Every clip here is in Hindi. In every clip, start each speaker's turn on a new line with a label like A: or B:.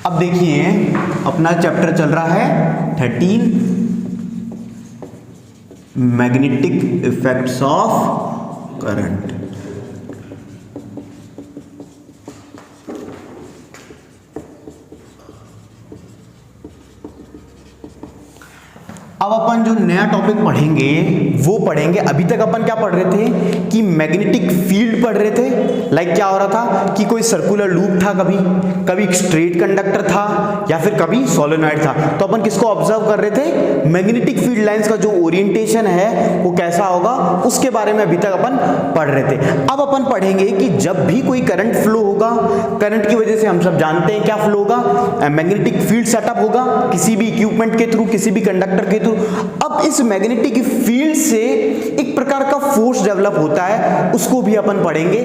A: अब देखिए अपना चैप्टर चल रहा है 13 मैग्नेटिक इफेक्ट्स ऑफ करंट। अब अपन जो नया टॉपिक पढ़ेंगे वो पढ़ेंगे, अभी तक अपन क्या पढ़ रहे थे कि मैग्नेटिक फील्ड पढ़ रहे थे। लाइक क्या हो रहा था कि कोई सर्कुलर लूप था, कभी स्ट्रेट कंडक्टर था या फिर कभी सोलेनॉइड था। तो अपन किसको ऑब्जर्व कर रहे थे, मैग्नेटिक फील्ड लाइंस का जो ओरिएंटेशन है वो कैसा होगा उसके बारे में अभी तक अपन पढ़ रहे थे। अब अपन पढ़ेंगे कि जब भी कोई करंट फ्लो होगा, करंट की वजह से हम सब जानते हैं क्या फ्लो होगा, मैग्नेटिक फील्ड सेटअप होगा किसी भी इक्विपमेंट के थ्रू, किसी भी कंडक्टर के थ्रू। अब इस मैग्नेटिक फील्ड से एक प्रकार का फोर्स डेवलप होता है, उसको भी अपन पढ़ेंगे।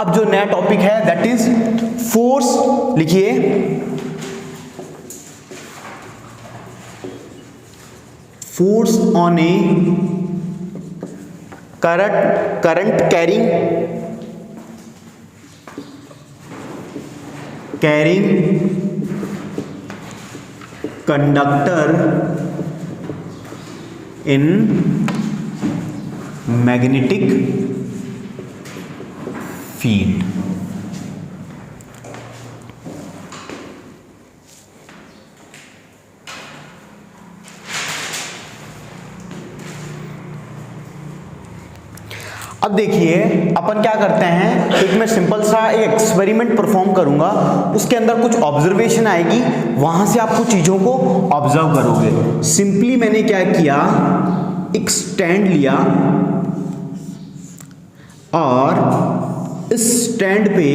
A: अब जो नया टॉपिक है दैट इज फोर्स। लिखिए force on a current carrying conductor in magnetic field. अब देखिए अपन क्या करते हैं, एक मैं सिंपल सा एक एक्सपेरिमेंट परफॉर्म करूंगा, उसके अंदर कुछ ऑब्जर्वेशन आएगी, वहां से आप कुछ चीजों को ऑब्जर्व करोगे। सिंपली मैंने क्या किया, एक स्टैंड लिया और इस स्टैंड पे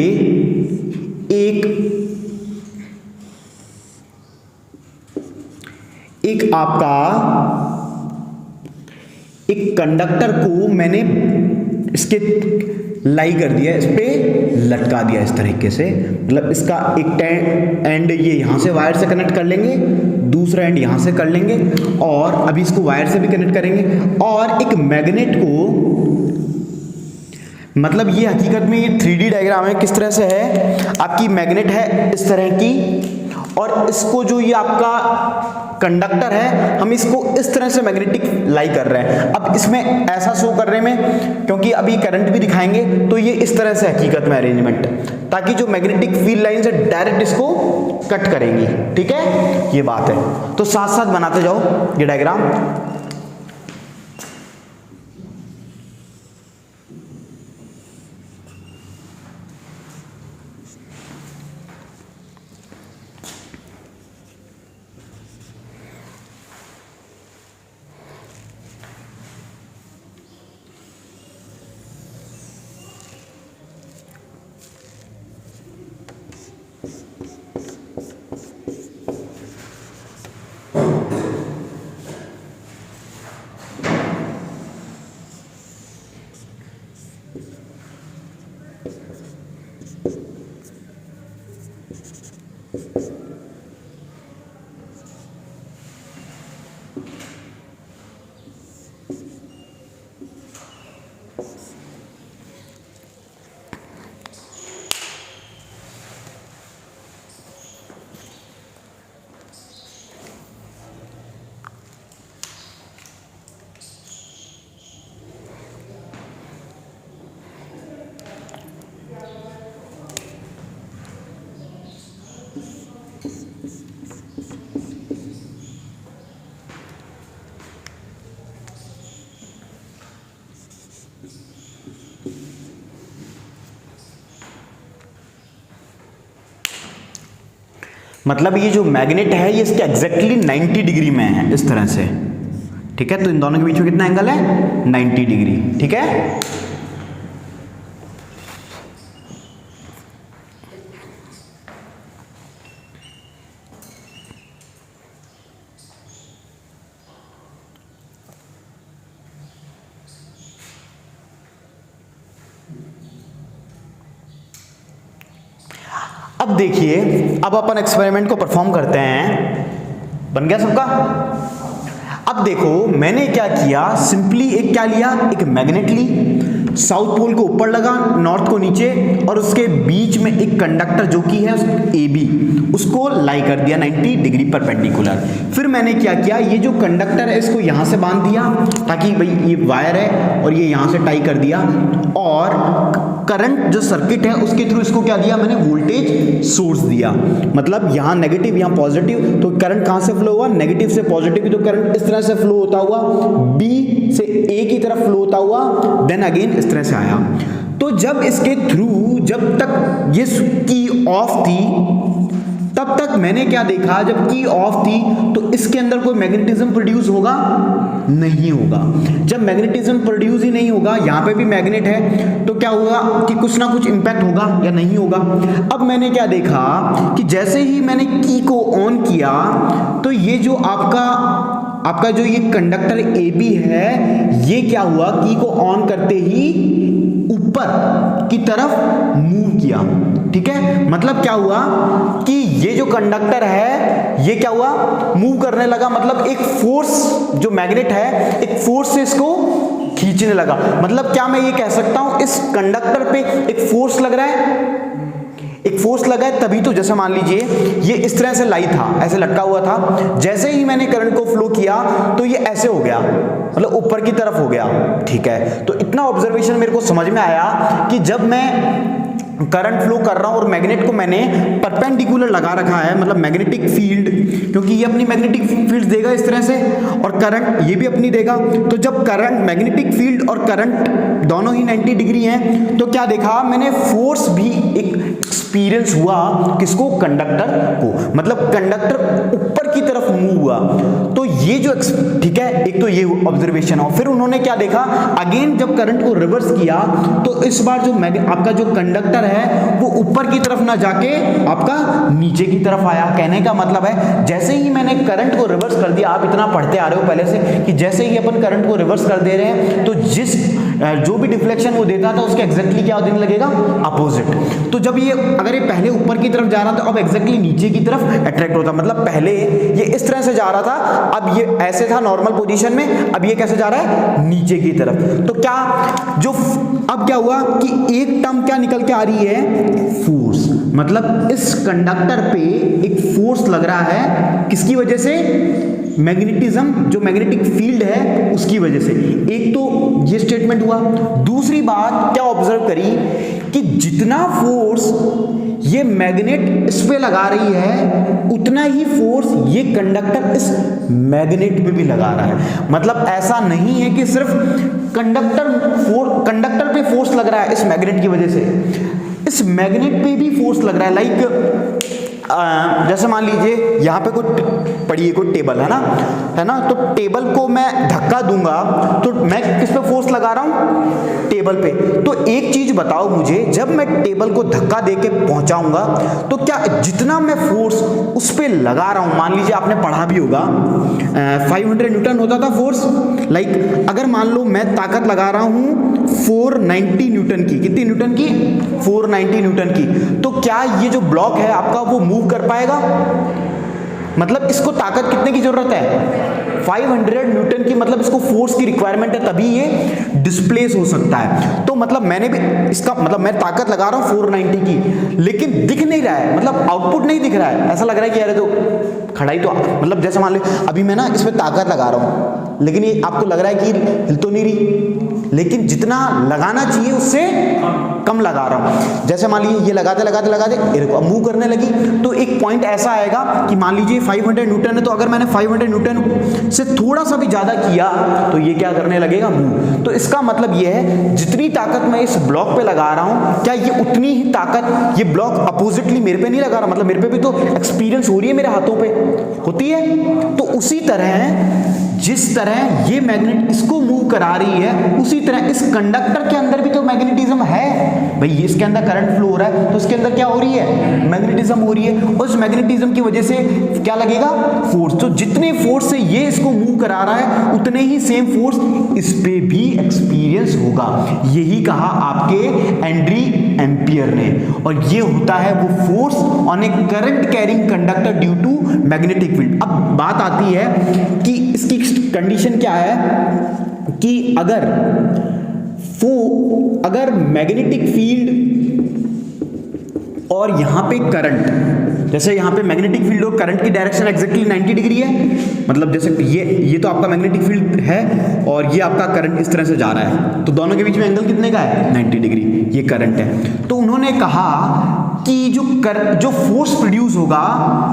A: एक आपका एक कंडक्टर को मैंने इसके लाई कर दिया, इस पे लटका दिया इस तरीके से। मतलब इसका एक एंड ये यहां से वायर से कनेक्ट कर लेंगे, दूसरा एंड यहां से कर लेंगे और अभी इसको वायर से भी कनेक्ट करेंगे। और एक मैग्नेट को, मतलब ये हकीकत में ये 3D डायग्राम है, किस तरह से है, आपकी मैग्नेट है इस तरह की और इसको जो ये आपका कंडक्टर है हम इसको इस तरह से मैग्नेटिक लाई कर रहे हैं। अब इसमें ऐसा शो करने में, क्योंकि अभी करंट भी दिखाएंगे, तो ये इस तरह से हकीकत में अरेंजमेंट, ताकि जो मैग्नेटिक फील्ड लाइन से डायरेक्ट इसको कट करेंगी। ठीक है, ये बात है। तो साथ साथ बनाते जाओ ये डायग्राम। मतलब ये जो मैग्नेट है ये इसके एग्जैक्टली 90 डिग्री में है, इस तरह से। ठीक है, तो इन दोनों के बीच में कितना एंगल है, 90 डिग्री। ठीक है, अब देखिए, अब अपन एक्सपेरिमेंट को परफॉर्म करते हैं। बन गया सबका? अब देखो मैंने क्या किया, सिंपली एक क्या लिया, एक मैग्नेट ली, साउथ पोल को ऊपर लगा, नॉर्थ को नीचे, और उसके बीच में एक कंडक्टर जो कि है AB, उसको लाई कर दिया 90 डिग्री परपेंडिकुलर। फिर मैंने क्या किया, ये जो कंडक्टर है इसको यहां से बांध दिया ताकि भाई ये वायर है और ये यहां से टाई कर दिया, और करंट जो सर्किट है उसके थ्रू इसको क्या दिया मैंने, वोल्टेज सोर्स दिया। मतलब यहां नेगेटिव यहां पॉजिटिव, तो करंट कहां से फ्लो हुआ, नेगेटिव से पॉजिटिव, तो करंट इस तरह से फ्लो होता हुआ B से A की तरफ फ्लो होता हुआ देन अगेन इस तरह से आया। तो जब इसके थ्रू, जब तक ये की ऑफ थी तब तक मैंने क्या देखा, जब की ऑफ थी तो इसके अंदर कोई मैग्नेटिज्म प्रोड्यूस होगा नहीं होगा। जब मैग्नेटिज्म प्रोड्यूस ही नहीं होगा, यहां पे भी मैग्नेट है, तो क्या होगा कि कुछ ना कुछ इंपैक्ट होगा या नहीं होगा। अब मैंने क्या देखा कि जैसे ही मैंने की को ऑन किया तो ये जो आपका जो ये कंडक्टर AB है, ये क्या हुआ, की को ऑन करते ही ऊपर की तरफ मूव किया। ठीक है, मतलब क्या हुआ कि ये जो कंडक्टर है ये क्या हुआ, मूव करने लगा। मतलब एक फोर्स, जो मैग्नेट है एक फोर्स से इसको खींचने लगा। मतलब क्या मैं ये कह सकता हूं इस कंडक्टर पे एक फोर्स लग रहा है, एक फोर्स लगा है तभी तो। जैसे मान लीजिए ये इस तरह से लाई था, ऐसे लटका हुआ था, जैसे ही मैंने करंट को फ्लो किया तो ये ऐसे हो गया, मतलब ऊपर की तरफ हो गया। ठीक है, तो इतना ऑब्जर्वेशन मेरे को समझ में आया कि जब मैं करंट फ्लो कर रहा हूं और मैग्नेट को मैंने परपेंडिकुलर लगा रखा है, मतलब मैग्नेटिक फील्ड, क्योंकि ये अपनी मैग्नेटिक फील्ड देगा इस तरह से और करंट ये भी अपनी देगा। तो जब करंट, मैग्नेटिक फील्ड और करंट दोनों ही 90 डिग्री हैं, तो क्या देखा मैंने, फोर्स भी एक एक्सपीरियंस हुआ। किसको, कंडक्टर को। मतलब कंडक्टर ऊपर की तरफ मूव हुआ। तो ये जो, ठीक है, एक तो ये ऑब्जर्वेशन हो। फिर उन्होंने क्या देखा, अगेन जब करंट को रिवर्स किया तो इस बार जो आपका जो कंडक्टर है वो ऊपर की तरफ ना जाके आपका नीचे की तरफ आया। कहने का मतलब है जैसे ही मैंने करंट को रिवर्स कर दिया, आप इतना पढ़ते आ रहे हो पहले से कि जैसे ही अपन करंट को रिवर्स कर दे रहे हैं तो जो भी डिफ्लेक्शन वो देता था उसके एग्जैक्टली क्या देने लगेगा, अपोजिट। तो जब ये, अगर ये पहले ऊपर की तरफ जा रहा था, अब एग्जैक्टली नीचे की तरफ अट्रैक्ट होता। मतलब पहले ये इस तरह से जा रहा था, अब ये ऐसे था नॉर्मल पोजीशन में, अब ये कैसे जा रहा है, नीचे की तरफ। तो क्या जो अब क्या हुआ कि एक टर्म क्या निकल के आ रही है, फोर्स। मतलब इस कंडक्टर पे एक फोर्स लग रहा है, किसकी वजह से, मैग्नेटिज्म, जो मैग्नेटिक फील्ड है उसकी वजह से। एक तो ये स्टेटमेंट हुआ। दूसरी बात क्या ऑब्जर्व करी कि जितना फोर्स ये मैग्नेट इस पे लगा रही है उतना ही फोर्स ये कंडक्टर इस मैग्नेट पे भी लगा रहा है। मतलब ऐसा नहीं है कि सिर्फ कंडक्टर पे फोर्स लग रहा है इस मैग्नेट की वजह से, इस मैग्नेट पे भी फोर्स लग रहा है। लाइक जैसे मान लीजिए यहाँ पे कोई टेबल है ना, तो टेबल को मैं धक्का दूंगा तो मैं किस पे फोर्स लगा रहा हूँ, टेबल पे। तो एक चीज बताओ मुझे, जब मैं टेबल को धक्का देके पहुंचाऊंगा तो क्या जितना मैं फोर्स उस पे लगा रहा हूँ, मान लीजिए आपने पढ़ा भी होगा 500 न्यूटन होता था फोर्स। लाइक अगर मान लो मैं ताकत लगा रहा हूँ 490 न्यूटन की, कितनी न्यूटन की, 490 न्यूटन की, तो क्या ये जो ब्लॉक है आपका वो मूव कर पाएगा? मतलब इसको ताकत कितने की जरूरत है, 500 न्यूटन की। मतलब इसको फोर्स की रिक्वायरमेंट है तभी ये डिस्प्लेस हो सकता है। तो मतलब मैंने भी इसका मतलब मैं ताकत लगा रहा हूं 490 की, लेकिन दिख नहीं रहा है, मतलब आउटपुट नहीं दिख रहा है। ऐसा लग रहा है कि यार तो खड़ाई तो, मतलब जैसे मान लो अभी मैं ना इसमें ताकत लगा रहा हूं, लेकिन ये आपको लग रहा है कि हिल तो नहीं रही, लेकिन जितना लगाना चाहिए उससे कम लगा रहा हूं। जैसे मान लीजिए ये लगाते मूव करने लगी, तो एक पॉइंट ऐसा आएगा कि मान लीजिए 500 न्यूटन है, तो अगर मैंने 500 न्यूटन से थोड़ा सा भी ज्यादा किया तो ये क्या करने लगेगा, मूव। तो इसका मतलब ये है जितनी ताकत मैं इस ब्लॉक पे लगा रहा हूं, क्या ये उतनी ही ताकत ये ब्लॉक अपोजिटली मेरे पे नहीं लगा रहा, मतलब मेरे पे भी तो एक्सपीरियंस हो रही है, मेरे हाथों पे होती है। तो उसी तरह जिस तरह ये मैग्नेट इसको मूव करा रही है, उसी तरह इस कंडक्टर के अंदर भी तो मैग्नेटिज्म है भाई। इसके अंदर करंट फ्लो हो रहा है तो इसके अंदर क्या हो रही है, मैग्नेटिज्म हो रही है, और उस मैग्नेटिज्म की वजह से क्या लगेगा, फोर्स। तो जितने फोर्स से ये इसको मूव करा रहा है उतने ही सेम फोर्स इस पे भी एक्सपीरियंस होगा। यही कहा आपके एंड्री एम्पियर ने, और ये होता है वो force on a current carrying conductor due to magnetic field. अब बात आती है कि इसकी कंडीशन क्या है कि अगर वो अगर मैग्नेटिक फील्ड और यहां पे करंट, जैसे यहां पे मैग्नेटिक फील्ड और करंट की डायरेक्शन एग्जैक्टली 90 डिग्री है, मतलब जैसे ये तो आपका मैग्नेटिक फील्ड है और ये आपका करंट इस तरह से जा रहा है, तो दोनों के बीच में एंगल कितने का है 90 डिग्री, ये करंट है। तो उन्होंने कहा कि जो फोर्स प्रोड्यूस होगा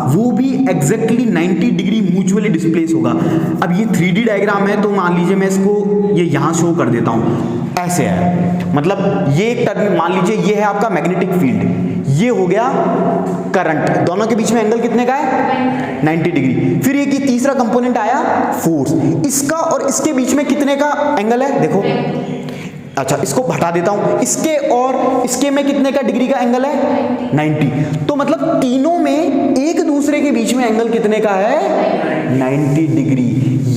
A: वो भी एग्जैक्टली 90 डिग्री म्यूचुअली डिस्प्लेस होगा। अब ये 3D डायग्राम है, तो मान लीजिए मैं इसको ये यहां शो कर देता हूं, ऐसे है, मतलब ये एक टर्म, मान लीजिए ये है आपका मैग्नेटिक फील्ड, ये हो गया करंट, दोनों के बीच में एंगल कितने का है 90 डिग्री। फिर ये तीसरा कंपोनेंट आया फोर्स, इसका और इसके बीच में कितने का एंगल है देखो, अच्छा इसको हटा देता हूं, इसके और इसके में कितने का डिग्री का एंगल है 90, तो मतलब तीनों में एक दूसरे के बीच में एंगल कितने का है 90 डिग्री।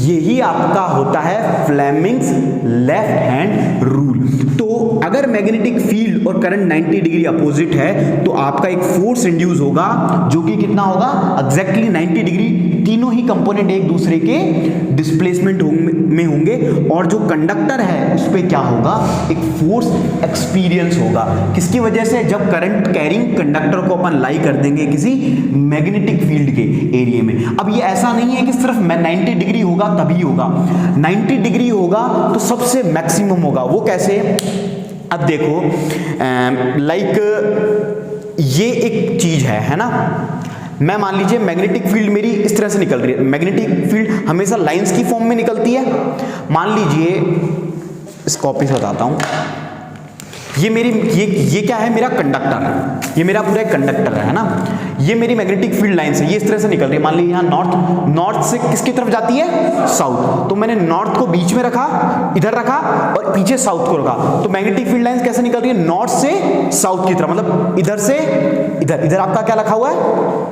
A: यही आपका होता है फ्लेमिंग्स लेफ्ट हैंड रूल। तो अगर मैग्नेटिक फील्ड और करंट 90 डिग्री अपोजिट है तो आपका एक फोर्स इंड्यूस होगा जो कि कितना होगा एग्जैक्टली 90 डिग्री, तीनों ही कंपोनेंट एक दूसरे के डिस्प्लेसमेंट में होंगे, और जो कंडक्टर है उस पे क्या होगा, एक फोर्स एक्सपीरियंस होगा। किसकी वजह से, जब करंट कैरिंग कंडक्टर को अपन लाई कर देंगे किसी मैग्नेटिक फील्ड के एरिया में। अब ये ऐसा नहीं है कि सिर्फ 90 डिग्री होगा तभी होगा, 90 डिग्री होगा तो सबसे मैक्सिमम होगा। वो कैसे, अब देखो लाइक ये एक चीज है ना, मैं मान लीजिए मैग्नेटिक फील्ड मेरी इस तरह से निकल रही है, मैग्नेटिक फील्ड हमेशा लाइंस की फॉर्म में निकलती है। मान लीजिए इस कॉपी से बताता हूं, ये मेरी ये क्या है, मेरा कंडक्टर, ये मेरा पूरा एक कंडक्टर है ना, ये मेरी मैग्नेटिक फील्ड लाइन से ये इस तरह से निकल रही है। मान लीजिए यहाँ नॉर्थ से किसकी तरफ जाती है, साउथ, तो मैंने नॉर्थ को बीच में रखा, इधर रखा और पीछे साउथ को रखा, तो मैग्नेटिक फील्ड लाइन कैसे निकल रही है, नॉर्थ से साउथ की तरफ, मतलब इधर से इधर, इधर आपका क्या रखा हुआ है,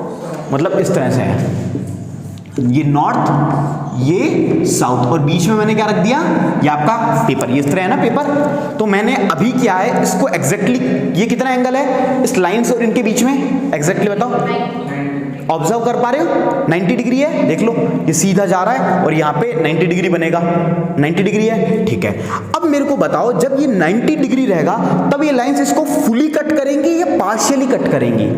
A: मतलब इस तरह से है, ये नॉर्थ ये साउथ, और बीच में मैंने क्या रख दिया, ये आपका पेपर, ये इस तरह है ना पेपर। तो मैंने अभी क्या है, इसको एग्जैक्टली ये कितना एंगल है इस लाइन से और इनके बीच में, एग्जैक्टली बताओ, ऑब्जर्व कर पा रहे हो 90 डिग्री है, देख लो ये सीधा जा रहा है और यहाँ पे 90 डिग्री बनेगा, 90 डिग्री है, ठीक है। अब मेरे को बताओ जब ये 90 डिग्री रहेगा तब ये लाइंस इसको फुली कट करेंगी या पार्शियली कट करेंगी?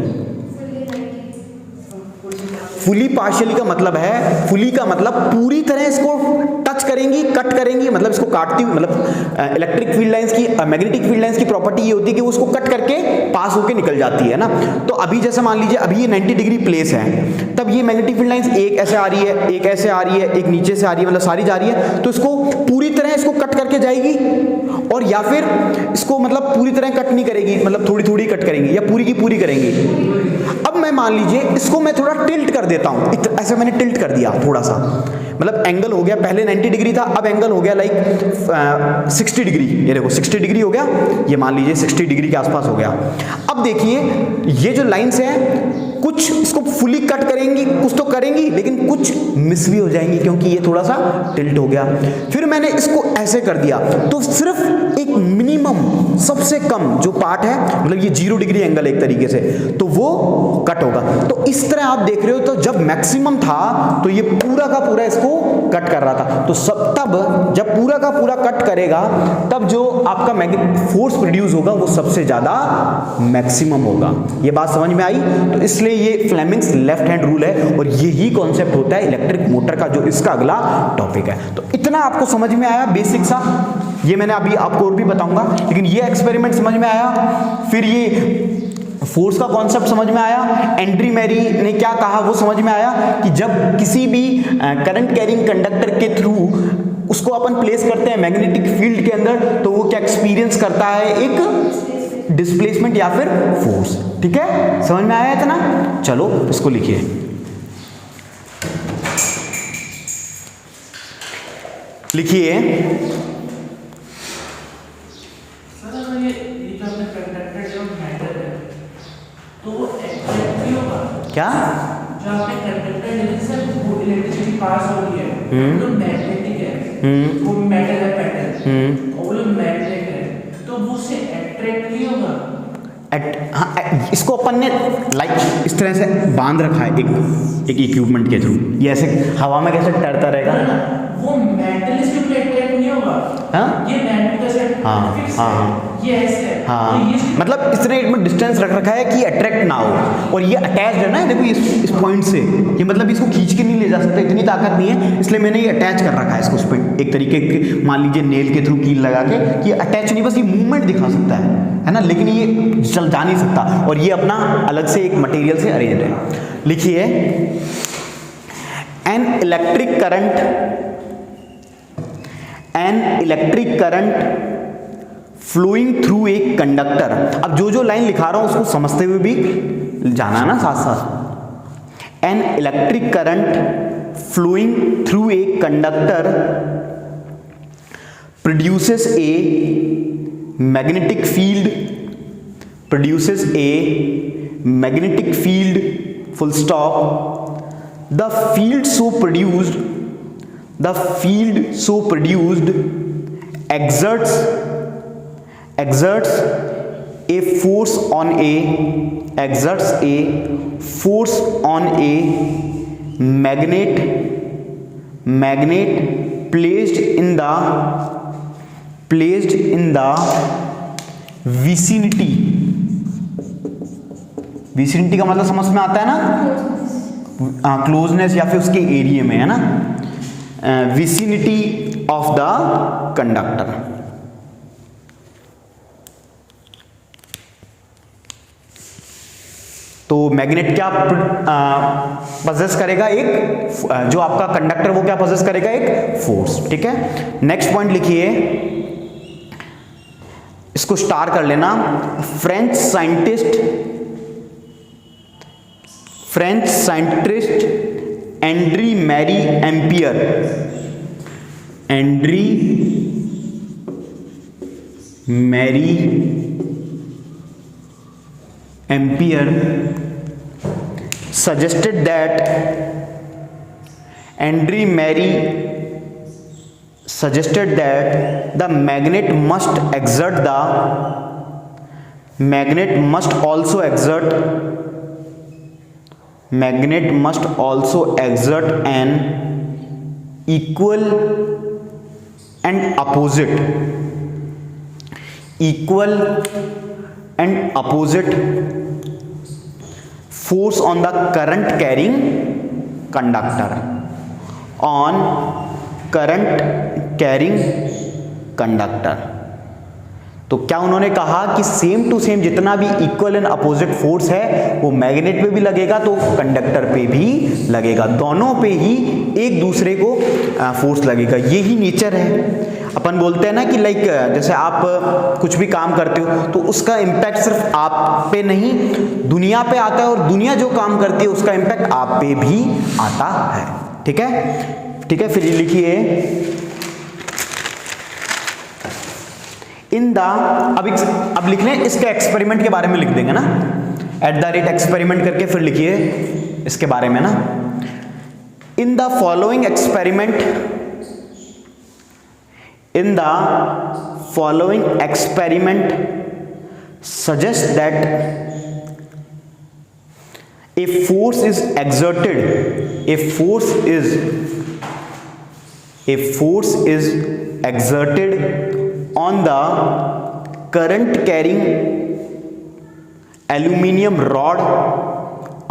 A: फुली पार्शियली का मतलब है, फुली का मतलब पूरी तरह इसको टच करेंगी, कट करेंगी, मतलब इसको काटती हुई, मतलब इलेक्ट्रिक फील्ड लाइंस की, मैग्नेटिक फील्ड लाइंस की प्रॉपर्टी ये होती है कि वो उसको कट करके पास होके निकल जाती है ना। तो अभी जैसे मान लीजिए अभी ये 90 डिग्री प्लेस है, तब ये मैग्नेटिक फील्ड लाइंस एक ऐसे आ रही है, एक ऐसे आ रही है, एक नीचे से आ रही है, मतलब सारी जा रही है, तो इसको पूरी तरह इसको कट करके जाएगी, और या फिर इसको मतलब पूरी तरह कट नहीं करेगी, मतलब थोड़ी थोड़ी कट करेंगी, या पूरी की पूरी करेंगी। अब मैं मान लीजिए इसको मैं थोड़ा टिल्ट कर देता हूं, ऐसे मैंने टिल्ट कर दिया थोड़ा सा, मतलब एंगल हो गया, पहले 90 डिग्री था, अब एंगल हो गया लाइक 60 डिग्री, ये देखो 60 डिग्री हो गया, ये मान लीजिए 60 डिग्री के आसपास हो गया। अब देखिए ये जो लाइंस हैं कुछ इसको फुली कट करेंगी, कुछ तो करेंगी, लेकिन कुछ मिस भी हो जाएंगी क्योंकि ये थोड़ा सा टिल्ट हो गया। फिर मैंने इसको ऐसे कर दिया, तो सिर्फ एक मिनिमम सबसे कम जो पार्ट है, मतलब ये 0 डिग्री एंगल एक तरीके से, तो वो कट होगा। तो इस तरह आप देख रहे हो, तो जब मैक्सिमम था तो ये पूरा का पूरा इसको कट कर रहा था, तो सब तब जब पूरा का पूरा कट करेगा तब जो आपका फोर्स प्रोड्यूस होगा वो सबसे ज्यादा मैक्सिमम होगा। ये बात समझ में आई? तो इसलिए ये फ्लेमिंग्स लेफ्ट हैंड रूल है, और यही कॉन्सेप्ट होता है इलेक्ट्रिक मोटर का, जो इसका अगला टॉपिक है। तो इतना आपको समझ में आया बेसिक सा, ये मैंने अभी आपको और भी बताऊंगा, लेकिन ये एक्सपेरिमेंट समझ में आया। फिर ये फोर्स का कॉन्सेप्ट समझ में आया, एंड्री मैरी ने क्या कहा वो समझ में आया कि जब किसी भी करंट कैरिंग कंडक्टर के थ्रू उसको अपन प्लेस करते हैं मैग्नेटिक फील्ड के अंदर, तो वो क्या एक्सपीरियंस करता है, एक डिस्प्लेसमेंट या फिर फोर्स। ठीक है, समझ में आया इतना? चलो इसको लिखिए। लिखिए क्या,
B: जहाँ पे कंडक्टर वो इलेक्ट्रिसिटी पास हो रही है, वो मैग्नेटिक है, वो मेटल है पैटर्न, और वो मैग्नेट है, तो वो से अट्रैक्ट नहीं होगा।
A: हाँ, इसको अपन ने लाइक इस तरह से बांध रखा है एक इक्विपमेंट के थ्रू, ये ऐसे हवा में कैसे तैरता रहेगा,
B: वो मेटल इसके ऊपर अट्रैक्ट नहीं होगा।
A: हाँ?
B: ये मैग्नेट कैसे
A: हाँ,
B: फिक्स
A: हाँ,
B: है, ये ऐसे है।
A: हाँ,
B: तो ये
A: मतलब इसने इसमें डिस्टेंस रख रखा है कि अट्रैक्ट ना हो, और ये अटैच्ड है ना, देखो इस पॉइंट से, ये मतलब इसको खींच के नहीं ले जा सकता, इतनी ताकत नहीं है, इसलिए मैंने ये अटैच कर रखा है इसको उस पर एक तरीके के, मान लीजिए नेल के थ्रू कील लगा के, कि अटैच नहीं, बस ये मूवमेंट दिखा सकता है ना, लेकिन ये चल जा नहीं सकता, और ये अपना अलग से एक मटेरियल से अरेंज है। लिखिए, an electric current flowing through a conductor. अब जो जो लाइन लिखा रहा हूं उसको समझते हुए भी जाना है ना साथ साथ। An electric current flowing through a conductor produces a magnetic field, full stop. The field so produced exerts a force on a magnet placed in the vicinity का मतलब समझ में आता है ना, क्लोजनेस या फिर उसके एरिया में, है ना, विसिनिटी ऑफ द कंडक्टर। तो मैग्नेट क्या पजेस करेगा, एक जो आपका कंडक्टर वो क्या पजेस करेगा, एक फोर्स। ठीक है, नेक्स्ट पॉइंट लिखिए, इसको स्टार कर लेना। French scientist Andre Marie Ampere suggested that the magnet must also exert an equal and opposite force on the current carrying conductor। तो क्या उन्होंने कहा कि सेम टू सेम जितना भी इक्वल एंड अपोजिट फोर्स है वो मैग्नेट पे भी लगेगा तो कंडक्टर पे भी लगेगा, दोनों पे ही एक दूसरे को फोर्स लगेगा। यही नेचर है। अपन बोलते हैं ना कि लाइक जैसे आप कुछ भी काम करते हो तो उसका इम्पैक्ट सिर्फ आप पे नहीं दुनिया पे आता है, और दुनिया जो काम करती है उसका इम्पैक्ट आप पे भी आता है। ठीक है, ठीक है, फिर लिखिए अब लिख लें, इसके एक्सपेरिमेंट के बारे में लिख देंगे ना, @ एक्सपेरिमेंट करके फिर लिखिए इसके बारे में ना। In the following experiment suggest that a force is exerted on the current carrying aluminium rod,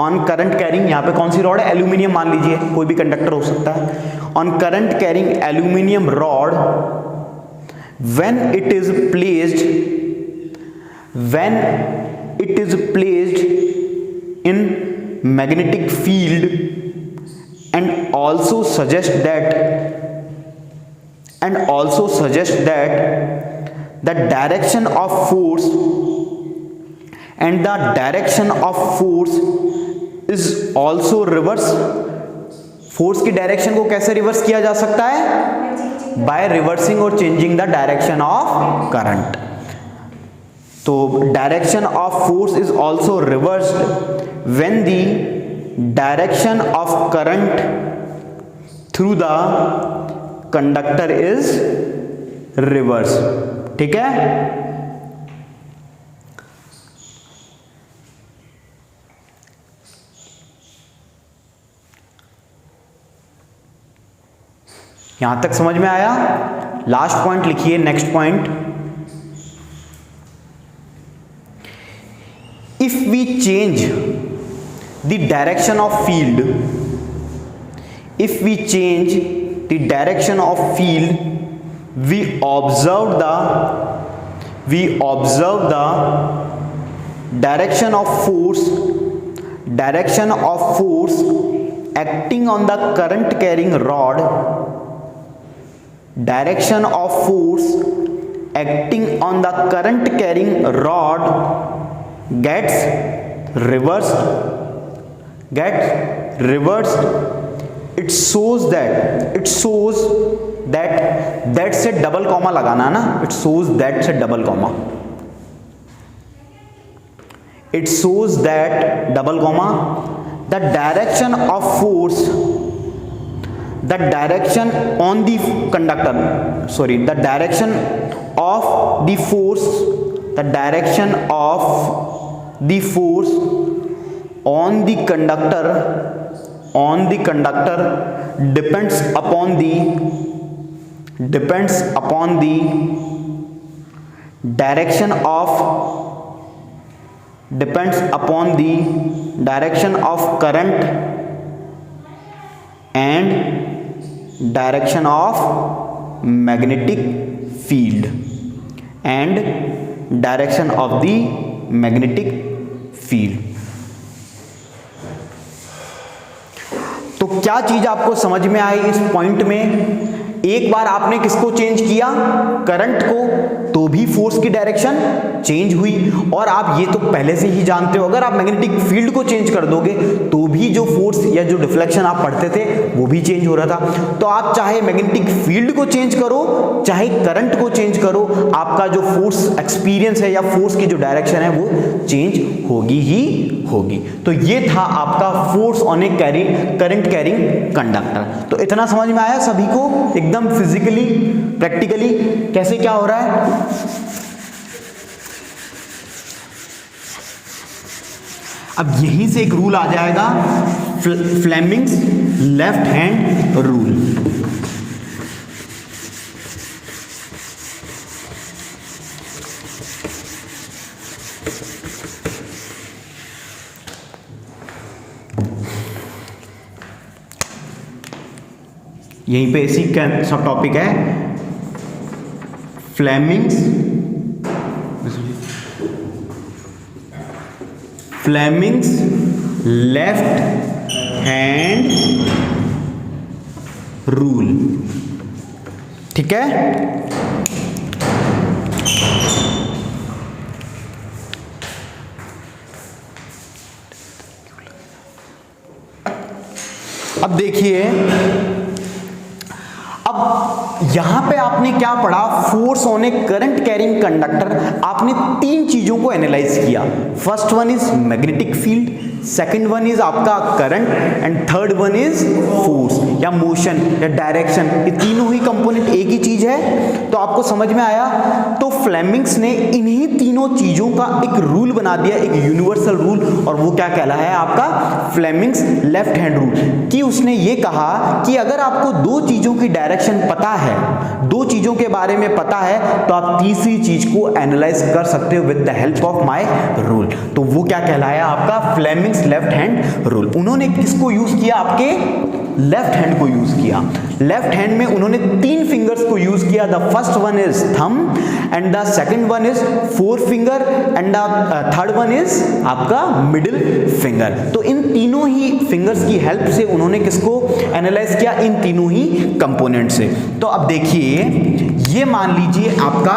A: on current carrying, यहां पे कौन सी रॉड है, एल्यूमिनियम मान लीजिए, कोई भी कंडक्टर हो सकता है, on current carrying aluminium rod when it is placed in magnetic field, and also suggest that the direction of force is also reverse। Force की डायरेक्शन को कैसे रिवर्स किया जा सकता है, बाय रिवर्सिंग और changing the direction of current. तो direction of force is also reversed when the direction of current through the conductor is reverse. ठीक है, यहां तक समझ में आया। लास्ट पॉइंट लिखिए, next point the direction of field, if we change the direction of field, we observe the direction of force acting on the current carrying rod, direction of force acting on the current carrying rod gets reversed. It shows that से डबल कॉमा लगाना ना, it shows that से double comma, the direction of force, the direction on the conductor, sorry, the direction of the force, the direction of the force on the conductor depends upon the direction of current and direction of magnetic field and direction of the magnetic field. तो क्या चीज आपको समझ में आई इस पॉइंट में? एक बार आपने किसको चेंज किया, करंट को, तो भी फोर्स की डायरेक्शन चेंज हुई। और आप ये तो पहले से ही जानते हो, अगर आप मैग्नेटिक फील्ड को चेंज कर दोगे तो भी जो फोर्स या जो डिफ्लेक्शन आप पढ़ते थे वो भी चेंज हो रहा था। तो आप चाहे मैग्नेटिक फील्ड को चेंज करो चाहे करंट को चेंज करो, आपका जो फोर्स एक्सपीरियंस है या फोर्स की जो डायरेक्शन है वो चेंज होगी ही होगी। तो ये था आपका force on a current carrying conductor. तो इतना समझ में आया सभी को, एकदम फिजिकली प्रैक्टिकली कैसे क्या हो रहा है। अब यहीं से एक रूल आ जाएगा, फ्लेमिंग्स लेफ्ट हैंड रूल। यहीं पे इसी का सब टॉपिक है, फ्लेमिंग्स लेफ्ट हैंड रूल। ठीक है, अब देखिए, अब यहां पे आपने क्या पढ़ा, force on a current carrying conductor. आपने तीन चीजों को एनालाइज किया। First one is magnetic field, second one is आपका current and third one is force या मोशन या डायरेक्शन। ये तीनों ही कंपोनेंट एक ही चीज है। तो आपको समझ में आया। तो फ्लेमिंग्स ने इन्हीं तीनों चीजों का एक रूल बना दिया, एक यूनिवर्सल रूल, और वो क्या कहलाया है आपका फ्लेमिंग्स लेफ्ट हैंड रूल। कि उसने ये कहा कि अगर आपको दो चीजों की डायरेक्शन पता है, दो चीजों के बारे में पता है, तो आप तीसरी चीज को एनालाइज कर सकते हो with the help of my rule. तो वो क्या कहलाया आपका फ्लेमिंग्स लेफ्ट हैंड रूल। उन्होंने किसको यूज किया, आपके लेफ्ट हैंड को यूज किया। लेफ्ट हैंड में उन्होंने तीन फिंगर्स को यूज किया। The first one is thumb and the second one is four finger and the third one is आपका मिडिल फिंगर। तो इन तीनों ही फिंगर्स की हेल्प से उन्होंने किसको एनालाइज किया, इन तीनों ही कंपोनेंट से। तो अब देखिए, ये मान लीजिए आपका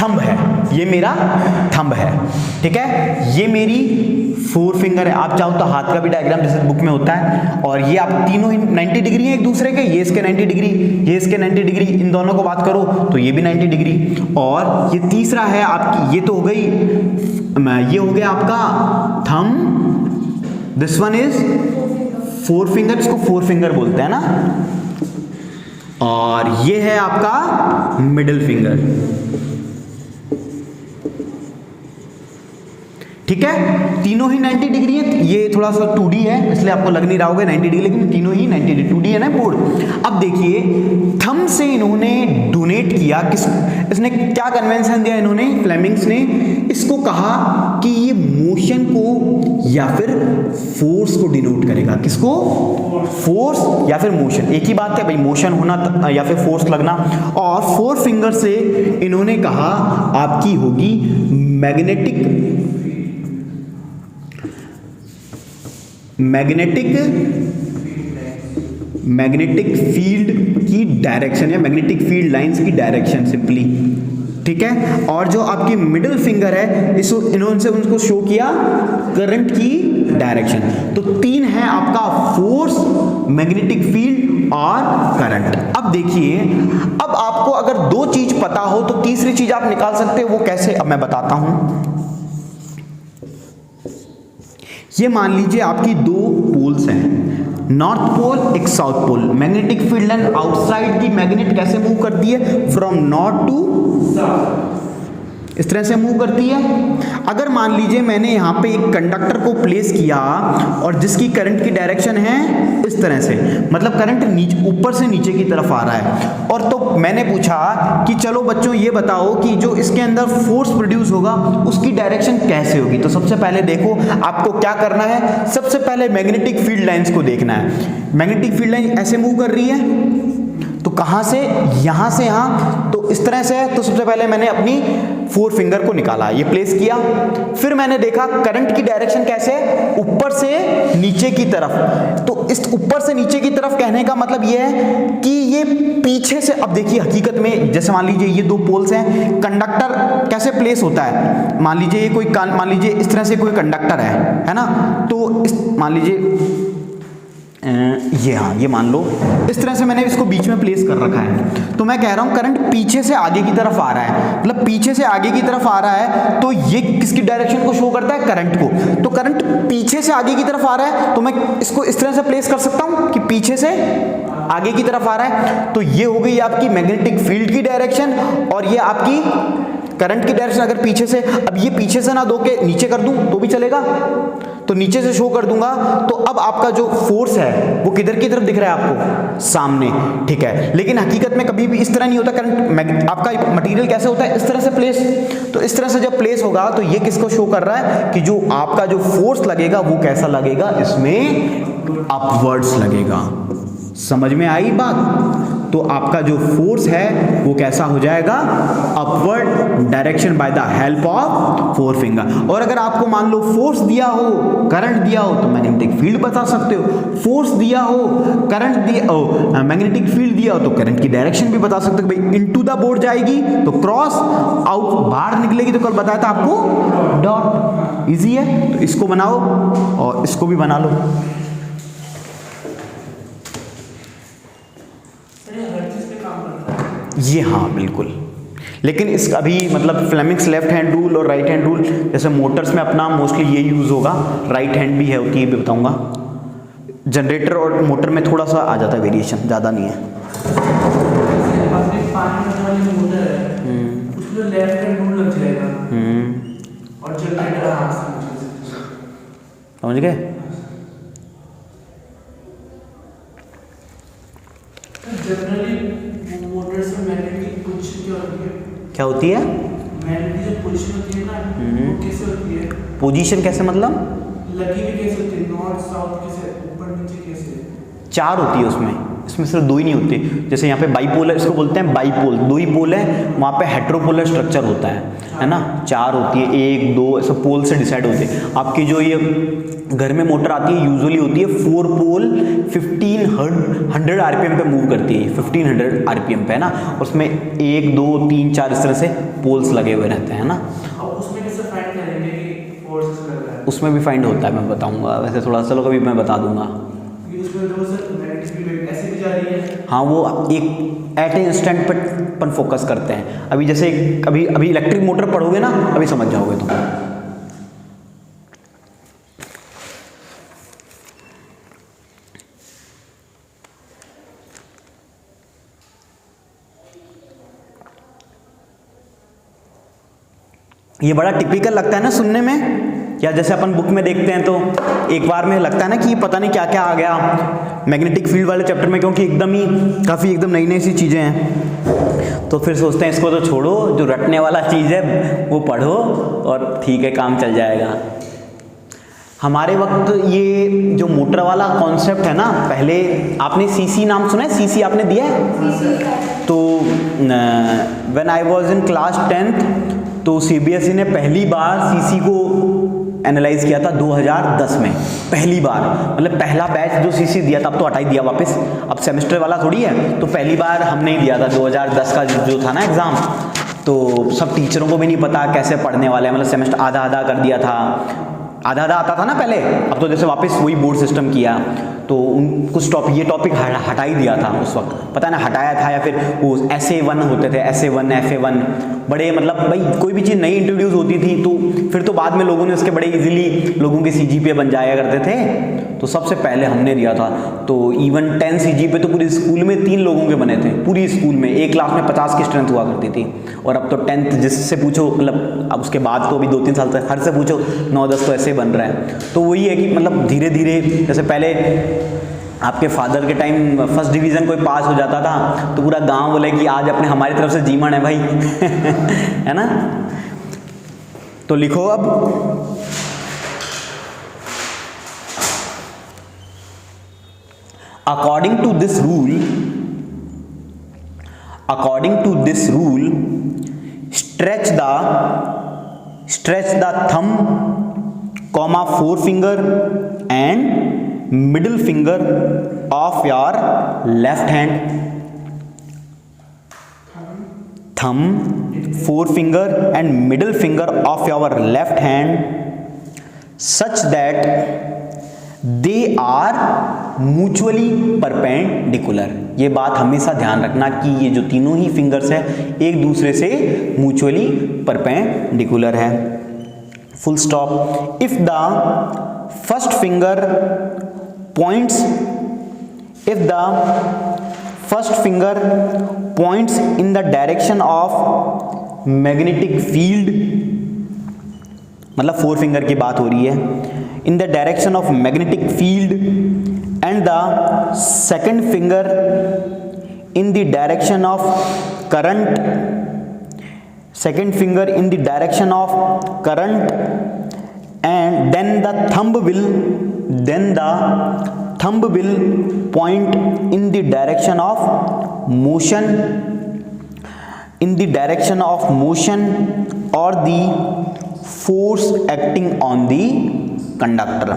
A: थंब है, ये मेरा थंब है, ठीक है, ये मेरी फोर फिंगर है। आप चाहो तो हाथ का भी डायग्राम जैसे बुक में होता है। और ये आप तीनों ही 90 डिग्री हैं एक दूसरे के, ये इसके 90 डिग्री, ये इसके 90 डिग्री, इन दोनों को बात करो तो ये भी 90 डिग्री। और ये तीसरा है आपकी, ये तो हो गई, ये हो गया आपका thumb, this one is four finger, इसको फोर फिंगर बोलते हैं ना, और ये है आपका मिडिल फिंगर। ठीक है, तीनों ही 90 डिग्री है। ये थोड़ा सा 2D है इसलिए आपको लग नहीं रहा होगा 90 डिग्री, लेकिन तीनों ही 90 डिग्री 2D है ना बोर्ड। अब देखिए थंब से इन्होंने डोनेट किया, किस इसने क्या कन्वेंशन दिया इन्होंने, फ्लेमिंग्स ने इसको कहा कि ये मोशन को या फिर फोर्स को डिनोट करेगा। किसको? फोर्स या फिर मोशन, एक ही बात है भाई, मोशन होना या फिर फोर्स लगना। और 4 फिंगर से इन्होंने कहा आपकी होगी मैग्नेटिक फील्ड की डायरेक्शन या मैग्नेटिक फील्ड लाइंस की डायरेक्शन सिंपली, ठीक है। और जो आपकी मिडिल फिंगर है इसको इन्होंने उनको शो किया करंट की डायरेक्शन। तो 3 है आपका फोर्स, मैग्नेटिक फील्ड और करंट। अब देखिए, अब आपको अगर 2 चीज पता हो तो तीसरी चीज आप निकाल सकते हो, वो कैसे अब मैं बताता हूं। ये मान लीजिए आपकी 2 पोल्स हैं, नॉर्थ पोल एक south pole. Magnetic field line outside the magnet कैसे मूव करती है? फ्रॉम नॉर्थ टू साउथ, इस तरह से मूव करती है। अगर मान लीजिए मैंने यहाँ पे एक कंडक्टर को प्लेस किया और जिसकी करंट की डायरेक्शन है इस तरह से, मतलब करंट नीचे ऊपर से नीचे की तरफ आ रहा है, और तो मैंने पूछा कि चलो बच्चों ये बताओ कि जो इसके अंदर फोर्स प्रोड्यूस होगा उसकी डायरेक्शन कैसे होगी। तो सबसे पहले देखो आपको क्या करना है, सबसे पहले मैग्नेटिक फील्ड लाइंस को देखना है। मैग्नेटिक फील्ड लाइन ऐसे मूव कर रही है, तो कहां से? यहां से यहां, तो इस तरह से है। तो सबसे पहले मैंने अपनी 4 फिंगर को निकाला, ये प्लेस किया, फिर मैंने देखा करंट की डायरेक्शन कैसे, ऊपर से नीचे की तरफ। तो इस ऊपर से नीचे की तरफ कहने का मतलब ये है कि ये पीछे से, अब देखिए हकीकत में जैसे मान लीजिए ये 2 पोल्स हैं, कंडक्टर कैसे प्लेस होता है, मान लीजिए ये कोई मान लीजिए इस तरह से कोई कंडक्टर है ना, तो इस मान लीजिए ये, हाँ ये मान लो इस तरह से मैंने इसको बीच में प्लेस कर रखा है। तो मैं कह रहा हूं करंट पीछे से आगे की तरफ आ रहा है, मतलब पीछे से आगे की तरफ आ रहा है, तो ये किसकी डायरेक्शन को शो करता है? करंट को। तो करंट पीछे से आगे की तरफ आ रहा है, तो मैं इसको इस तरह से प्लेस कर सकता हूं कि पीछे से आगे की तरफ आ रहा है। तो ये हो गई आपकी मैग्नेटिक फील्ड की डायरेक्शन, और ये आपकी करंट की डायरेक्शन। अगर पीछे से, अब ये पीछे से ना दो के नीचे कर दूं तो भी चलेगा, तो नीचे से शो कर दूंगा। तो अब आपका जो फोर्स है वो किधर की तरफ दिख रहा है आपको? सामने, ठीक है। लेकिन हकीकत में कभी भी इस तरह नहीं होता। करंट आपका मटेरियल कैसे होता है? इस तरह से प्लेस। तो इस तरह से जब प्लेस होगा तो ये किसको शो कर रहा है कि जो आपका जो फोर्स लगेगा वो कैसा लगेगा? इसमें अपवर्ड्स लगेगा। समझ में आई बात? तो आपका जो फोर्स है वो कैसा हो जाएगा? Upward direction by the help of 4 finger. और अगर आपको मान लो फोर्स दिया हो, करंट दिया हो, तो मैग्नेटिक फील्ड बता सकते हो। फोर्स दिया हो, करंट दिया हो, मैग्नेटिक फील्ड दिया हो, तो करंट की डायरेक्शन भी बता सकते हो। भाई इनटू द बोर्ड जाएगी तो क्रॉस, आउट बाहर निकलेगी तो कल बताया था आपको डॉट। इजी है, तो इसको बनाओ और इसको भी बना लो। ये हाँ बिल्कुल, लेकिन इस अभी मतलब फ्लेमिंग्स लेफ्ट हैंड रूल और राइट हैंड रूल, जैसे मोटर्स में अपना मोस्टली ये यूज होगा, राइट हैंड भी है होती है, भी बताऊंगा। जनरेटर और मोटर में थोड़ा सा आ जाता है वेरिएशन, ज़्यादा नहीं है। समझ गए? क्या होती है? पोजीशन कैसे मतलब?
B: लगी हुई कैसे होती है? नॉर्थ साउथ कैसे, ऊपर नीचे कैसे?
A: 4 होती है उसमें, इसमें सिर्फ 2 ही नहीं होते। जैसे यहाँ पे बाईपोलर, इसको बोलते हैं बाईपोल, 2 ही पोल है, वहाँ पे हेट्रोपोलर स्ट्रक्चर होता है ना। 4 होती है, 1 2 ऐसे पोल से डिसाइड होते हैं। आपकी जो ये घर में मोटर आती है यूजुअली होती है 4 पोल, 1500 आरपीएम पे मूव करती है, 1500 आरपीएम पे है ना। उसमें 1 2 3 4 इस तरह से पोल्स लगे हुए रहते हैं ना।
B: उसमें कैसे फाइंड करेंगे कि फोर्स कर रहा है?
A: उसमें भी फाइंड होता है, मैं बताऊंगा वैसे थोड़ा, चलो कभी मैं बता दूंगा।
B: ऐसे भी जा रही है,
A: हाँ वो एक एट ए इंस्टेंट पर फोकस करते हैं। अभी जैसे अभी इलेक्ट्रिक मोटर पढ़ोगे ना, अभी समझ जाओगे तुम। ये बड़ा टिपिकल लगता है ना सुनने में, या जैसे अपन बुक में देखते हैं तो एक बार में लगता है ना कि पता नहीं क्या क्या आ गया मैग्नेटिक फील्ड वाले चैप्टर में, क्योंकि काफ़ी एकदम नई नई सी चीज़ें हैं। तो फिर सोचते हैं इसको तो छोड़ो, जो रटने वाला चीज़ है वो पढ़ो और ठीक है काम चल जाएगा। हमारे वक्त ये जो मोटर वाला कॉन्सेप्ट है ना, पहले आपने सीसी नाम सुना है? सीसी आपने दिया है? तो when I was in class 10th तो सीबीएसई ने पहली बार सीसी को एनालाइज किया था 2010 में, पहली बार। मतलब पहला बैच जो सीसी दिया था, अब तो हटा ही दिया वापस, अब सेमेस्टर वाला थोड़ी है, तो पहली बार हमने ही दिया था 2010 का जो था ना एग्ज़ाम। तो सब टीचरों को भी नहीं पता कैसे पढ़ने वाले हैं, मतलब सेमेस्टर आधा आधा कर दिया था, आधा आधा आता था ना पहले, अब तो जैसे वापस वही बोर्ड सिस्टम किया। तो कुछ ये टॉपिक हटा ही दिया था उस वक्त, पता ना हटाया था या फिर वो SA1 होते थे, SA1 FA1 बड़े, मतलब भाई कोई भी चीज़ नई इंट्रोड्यूस होती थी तो फिर तो बाद में लोगों ने उसके बड़े इजीली लोगों के CGPA बन जाया करते थे। तो सबसे पहले हमने दिया था। तो इवन 10 CGPA तो पूरे स्कूल में 3 लोगों के बने थे, पूरी स्कूल में एक क्लास में 50 की स्ट्रेंथ हुआ करती थी। और अब तो 10th जिससे पूछो, मतलब अब उसके बाद तो अभी 2-3 साल से हर से पूछो 9-10 तो ऐसे बन रहे हैं। तो वही है कि मतलब धीरे धीरे, जैसे पहले आपके फादर के टाइम फर्स्ट डिवीज़न कोई पास हो जाता था तो पूरा गांव बोले कि आज अपने हमारी तरफ से जीवन है भाई है ना। तो लिखो अब, according to this rule stretch the thumb comma forefinger and middle finger of your left hand, thumb, forefinger and middle finger of your left hand such that they are mutually perpendicular। ये बात हमेशा ध्यान रखना कि ये जो तीनों ही फिंगर्स है एक दूसरे से म्यूचुअली परपेंडिकुलर है। Full stop. If the first finger points in the direction of magnetic field, मतलब 4 फिंगर की बात हो रही है, in the direction of magnetic field and the second finger in the direction of current, and then the thumb will point in the direction of motion or the force acting on the conductor,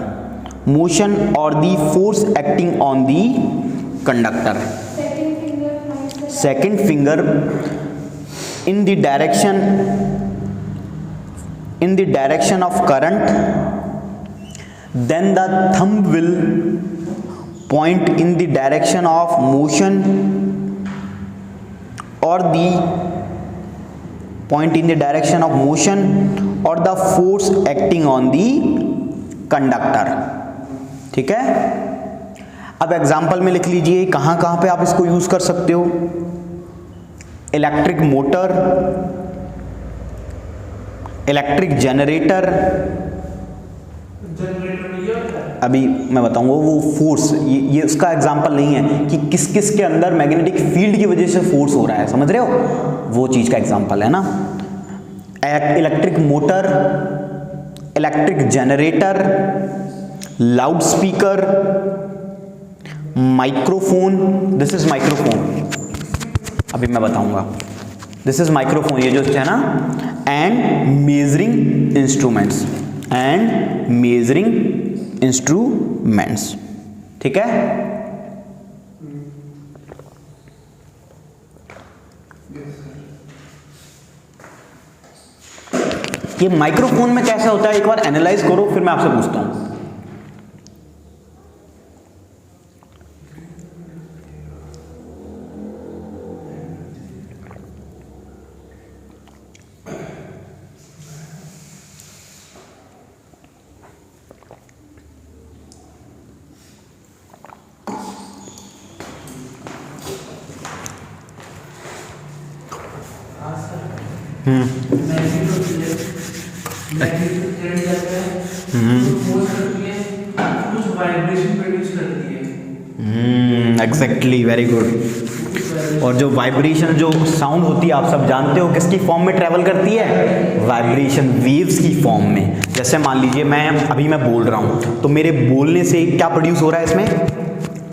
A: second finger in the direction of current, then the thumb will point in the direction of motion or the force acting on the conductor। ठीक है। अब एग्जाम्पल में लिख लीजिए कहां कहां पे आप इसको यूज कर सकते हो। इलेक्ट्रिक मोटर, इलेक्ट्रिक जनरेटर, अभी मैं बताऊंगा वो फोर्स, ये उसका एग्जाम्पल नहीं है कि किस किस के अंदर मैग्नेटिक फील्ड की वजह से फोर्स हो रहा है, समझ रहे हो, वो चीज का एग्जाम्पल है ना। Electric motor, electric generator, loud speaker, microphone, this is microphone, अभी मैं बताऊंगा, दिस इज माइक्रोफोन, ये जो है ना, एंड मेजरिंग इंस्ट्रूमेंट्स, ठीक है। ये माइक्रोफोन में कैसा होता है एक बार एनालाइज करो, फिर मैं आपसे पूछता हूं।
B: मैग्नेटिक करंट जाता है फोर्स करती है, कुछ वाइब्रेशन प्रोड्यूस करती है।
A: Exactly, very good. और जो वाइब्रेशन जो साउंड होती है आप सब जानते हो किसकी फॉर्म में ट्रैवल करती है? वाइब्रेशन वेव्स की फॉर्म में। जैसे मान लीजिए मैं बोल रहा हूँ तो मेरे बोलने से क्या प्रोड्यूस हो रहा है इसमें?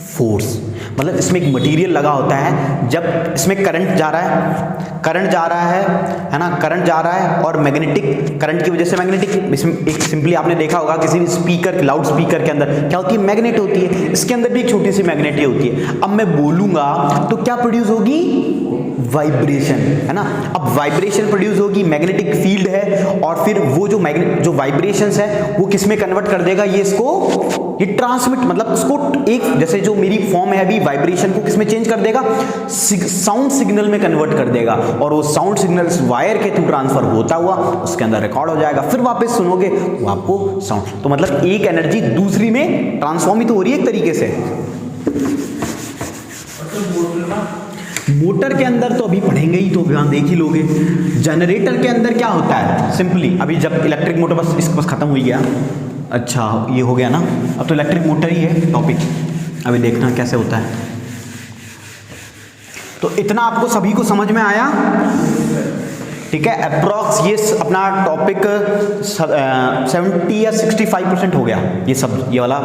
A: फोर्स। मतलब इसमें एक मटेरियल लगा होता है, जब इसमें करंट जा रहा है ना, करंट जा रहा है और मैग्नेटिक करंट की वजह से मैग्नेटिक, इसमें एक सिंपली आपने देखा होगा किसी भी स्पीकर, लाउड स्पीकर के अंदर क्या होती है? मैग्नेट होती है। इसके अंदर भी एक छोटी सी मैग्नेट ही होती है। अब मैं बोलूंगा तो क्या प्रोड्यूस होगी? वाइब्रेशन, है ना। अब वाइब्रेशन प्रोड्यूस होगी, मैग्नेटिक फील्ड है, और फिर वो जो वाइब्रेशंस है वो किस में कन्वर्ट कर देगा? ये ट्रांसमिट, मतलब उसको एक, जैसे जो मेरी फॉर्म है अभी, वाइब्रेशन को किस में चेंज कर देगा? साउंड सिग्नल में कन्वर्ट कर देगा, और वो साउंड सिग्नल वायर के थ्रू ट्रांसफर होता हुआ उसके अंदर रिकॉर्ड हो जाएगा। फिर वापस सुनोगे तो आपको साउंड, तो मतलब एक एनर्जी दूसरी में ट्रांसफॉर्म ही तो हो रही है एक तरीके से। मोटर के अंदर तो अभी पढ़ेंगे ही, तो यहाँ देख ही लोगे। जनरेटर के अंदर क्या होता है? सिंपली अभी जब इलेक्ट्रिक मोटर बस खत्म हो गया, अच्छा ये हो गया ना, अब तो इलेक्ट्रिक मोटर ही है टॉपिक, अभी देखना कैसे होता है। तो इतना आपको सभी को समझ में आया? ठीक है, अप्रॉक्स ये अपना टॉपिक 70 या 65% हो गया ये सब, ये वाला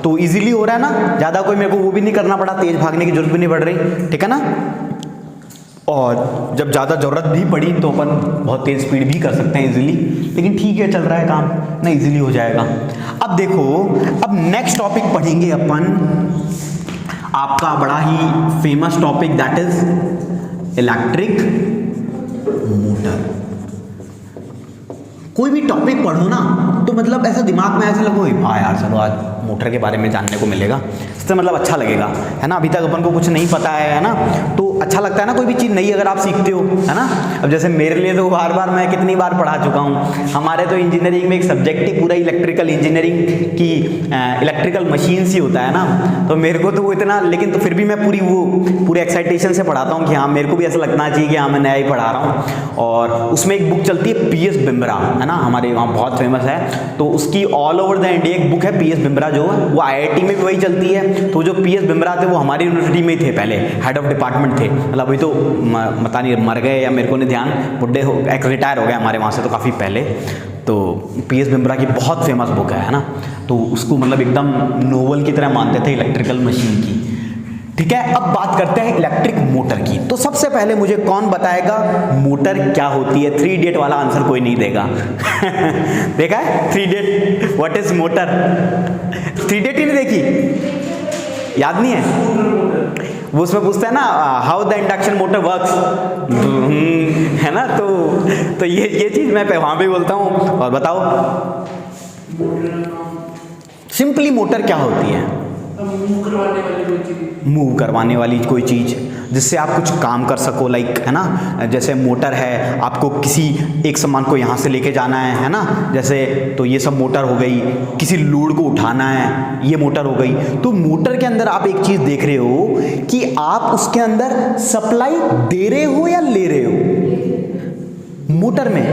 A: तो इजीली हो रहा है ना, ज़्यादा कोई मेरे को वो भी नहीं करना पड़ा, तेज भागने की जरूरत भी नहीं पड़ रही, ठीक है ना। और जब ज़्यादा ज़रूरत भी पड़ी तो अपन बहुत तेज़ स्पीड भी कर सकते हैं इजीली, लेकिन ठीक है चल रहा है काम ना, इजीली हो जाएगा। अब देखो, अब नेक्स्ट टॉपिक पढ़ेंगे अपन, आपका बड़ा ही famous topic, that is electric motor. कोई भी टॉपिक पढ़ो ना तो मतलब ऐसा दिमाग में ऐसे लगो, हाँ यार चलो आज मोटर के बारे में जानने को मिलेगा, इससे मतलब अच्छा लगेगा, है ना। अभी तक अपन को कुछ नहीं पता है ना, तो अच्छा लगता है ना कोई भी चीज़ नई अगर आप सीखते हो, है ना। अब जैसे मेरे लिए तो बार बार मैं कितनी बार पढ़ा चुका हूँ, हमारे तो इंजीनियरिंग में एक सब्जेक्ट ही पूरा इलेक्ट्रिकल इंजीनियरिंग की, इलेक्ट्रिकल मशीन्स ही होता है ना, तो मेरे को तो वो इतना, लेकिन तो फिर भी मैं पूरे एक्साइटेशन से पढ़ाता हूँ कि हाँ मेरे को भी ऐसा लगना चाहिए कि हाँ मैं नया ही पढ़ा रहा हूँ। और उसमें एक बुक चलती है PS बिमरा, है ना, हमारे वहाँ बहुत फेमस है, तो उसकी ऑल ओवर द इंडिया एक बुक है PS बिमरा, जो है वो IIT में भी वही चलती है। तो जो PS बिमरा थे वो हमारी यूनिवर्सिटी में ही थे, पहले हेड ऑफ डिपार्टमेंट थे, मतलब अभी तो पता नहीं मर गए या मेरे को नहीं ध्यान, बुढ़े हो रिटायर हो गए हमारे वहाँ से तो काफ़ी पहले। तो PS बिमरा की बहुत फेमस बुक है ना, तो उसको मतलब एकदम नोवेल की तरह मानते थे इलेक्ट्रिकल मशीन की। ठीक है, अब बात करते हैं इलेक्ट्रिक मोटर की। तो सबसे पहले मुझे कौन बताएगा मोटर क्या होती है? 3 इडियट वाला आंसर कोई नहीं देगा। देखा है 3 idiot, what is motor? 3 idiot ही नहीं देखी, याद नहीं है? वो उसमें पूछता है ना, how the induction motor works, है ना। तो ये चीज मैं वहां पे बोलता हूँ। और बताओ सिंपली मोटर क्या होती है? मूव करवाने वाली कोई चीज़ जिससे आप कुछ काम कर सको, लाइक, है ना। जैसे मोटर है, आपको किसी एक सामान को यहाँ से लेके जाना है ना, जैसे, तो ये सब मोटर हो गई। किसी लोड को उठाना है, ये मोटर हो गई। तो मोटर के अंदर आप एक चीज़ देख रहे हो कि आप उसके अंदर सप्लाई दे रहे हो या ले रहे हो। मोटर में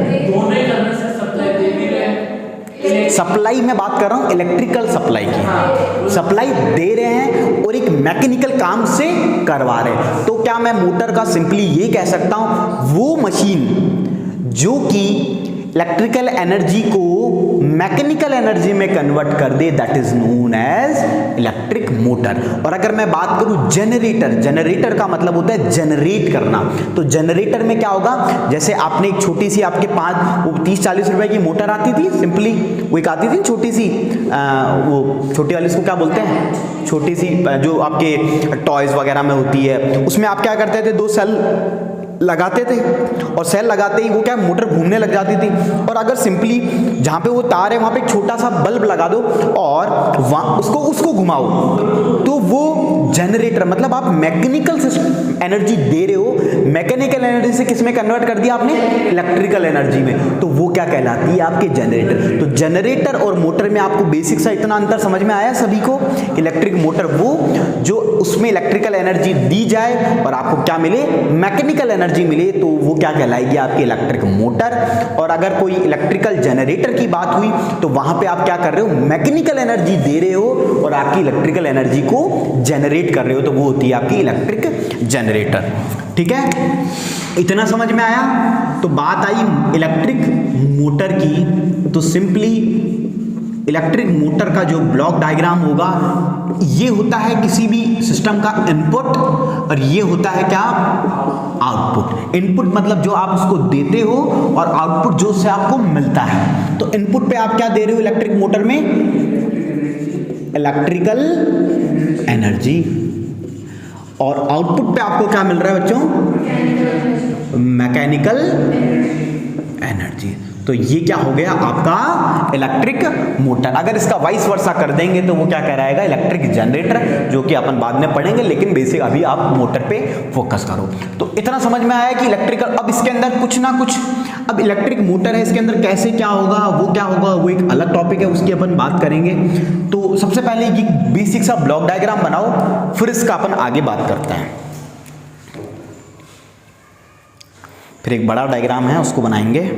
A: सप्लाई में बात कर रहा हूं, इलेक्ट्रिकल सप्लाई की, सप्लाई दे रहे हैं और एक मैकेनिकल काम से करवा रहे हैं। तो क्या मैं मोटर का सिंपली ये कह सकता हूं, वो मशीन जो कि इलेक्ट्रिकल एनर्जी को मैकेनिकल एनर्जी में कन्वर्ट कर दे, that is known as electric motor. और अगर मैं बात करूं जनरेटर, जनरेटर का मतलब होता है जनरेट करना। तो जनरेटर में क्या होगा, जैसे आपने एक छोटी सी आपके पास वो 30-40 रुपए की मोटर आती थी, सिंपली वो एक आती थी छोटी सी, वो छोटी वाली उसको क्या बोलते हैं, छोटी सी जो आपके टॉयज वगैरह में होती है, उसमें आप क्या करते थे, 2 सेल लगाते थे और सेल लगाते ही वो क्या मोटर घूमने लग जाती थी। और अगर सिंपली जहाँ पे वो तार है वहाँ पे एक छोटा सा बल्ब लगा दो और उसको घुमाओ, तो वो जनरेटर, मतलब आप मैकेनिकल एनर्जी दे रहे हो, मैकेनिकल एनर्जी से किस में कन्वर्ट कर दिया आपने, इलेक्ट्रिकल एनर्जी में, तो वो क्या कहलाती है आपके जनरेटर। तो जनरेटर और मोटर में आपको बेसिक सा इतना अंतर समझ में आया सभी को। इलेक्ट्रिक मोटर वो जो उसमें इलेक्ट्रिकल एनर्जी दी जाए और आपको क्या मिले, मैकेनिकल एनर्जी एनर्जी मिले तो वो क्या कहलाएगी, आपकी इलेक्ट्रिक मोटर। और अगर कोई इलेक्ट्रिकल जनरेटर की बात हुई तो वहां पे आप क्या कर रहे हो, मैकेनिकल एनर्जी दे रहे हो और आपकी इलेक्ट्रिकल एनर्जी को जनरेट कर रहे हो, तो वो होती है आपकी इलेक्ट्रिक जनरेटर। ठीक है, इतना समझ में आया। तो बात आई इलेक्ट्रिक मोटर की, तो सिंपली इलेक्ट्रिक मोटर का जो ब्लॉक डायग्राम होगा, ये होता है किसी भी सिस्टम का इनपुट और ये होता है क्या, आउटपुट। इनपुट मतलब जो आप उसको देते हो और आउटपुट जो उससे आपको मिलता है। तो इनपुट पे आप क्या दे रहे हो इलेक्ट्रिक मोटर में, इलेक्ट्रिकल एनर्जी, और आउटपुट पे आपको क्या मिल रहा है बच्चों, मैकेनिकल एनर्जी। तो ये क्या हो गया आपका इलेक्ट्रिक मोटर। अगर इसका वाइस वर्सा कर देंगे तो वो क्या कहलाएगा, इलेक्ट्रिक जनरेटर, जो कि अपन बाद में पढ़ेंगे, लेकिन बेसिक अभी आप मोटर पे फोकस करो। तो इतना समझ में आया कि इलेक्ट्रिकल, अब इसके अंदर कुछ ना कुछ, अब इलेक्ट्रिक मोटर है, इसके अंदर कैसे क्या होगा, वो क्या होगा, वो एक अलग टॉपिक है, उसकी अपन बात करेंगे। तो सबसे पहले ये बेसिक सा ब्लॉक डायग्राम बनाओ, फिर इसका अपन आगे बात करते हैं। फिर एक बड़ा डायग्राम है उसको बनाएंगे।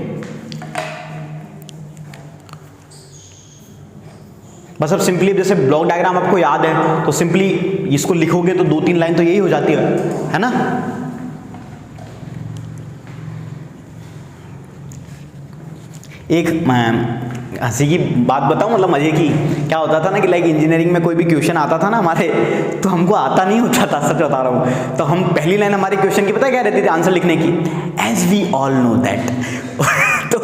A: बस अब सिंपली जैसे ब्लॉक डायग्राम आपको याद है तो सिंपली इसको लिखोगे तो 2-3 लाइन तो यही हो जाती है ना। एक हंसी की बात बताऊं, मतलब मजे की, क्या होता था ना कि लाइक इंजीनियरिंग में कोई भी क्वेश्चन आता था ना हमारे, तो हमको आता नहीं होता था, सच बता रहा हूं। तो हम पहली लाइन हमारी क्वेश्चन की पता है क्या रहती थी आंसर लिखने की, as we all know that. तो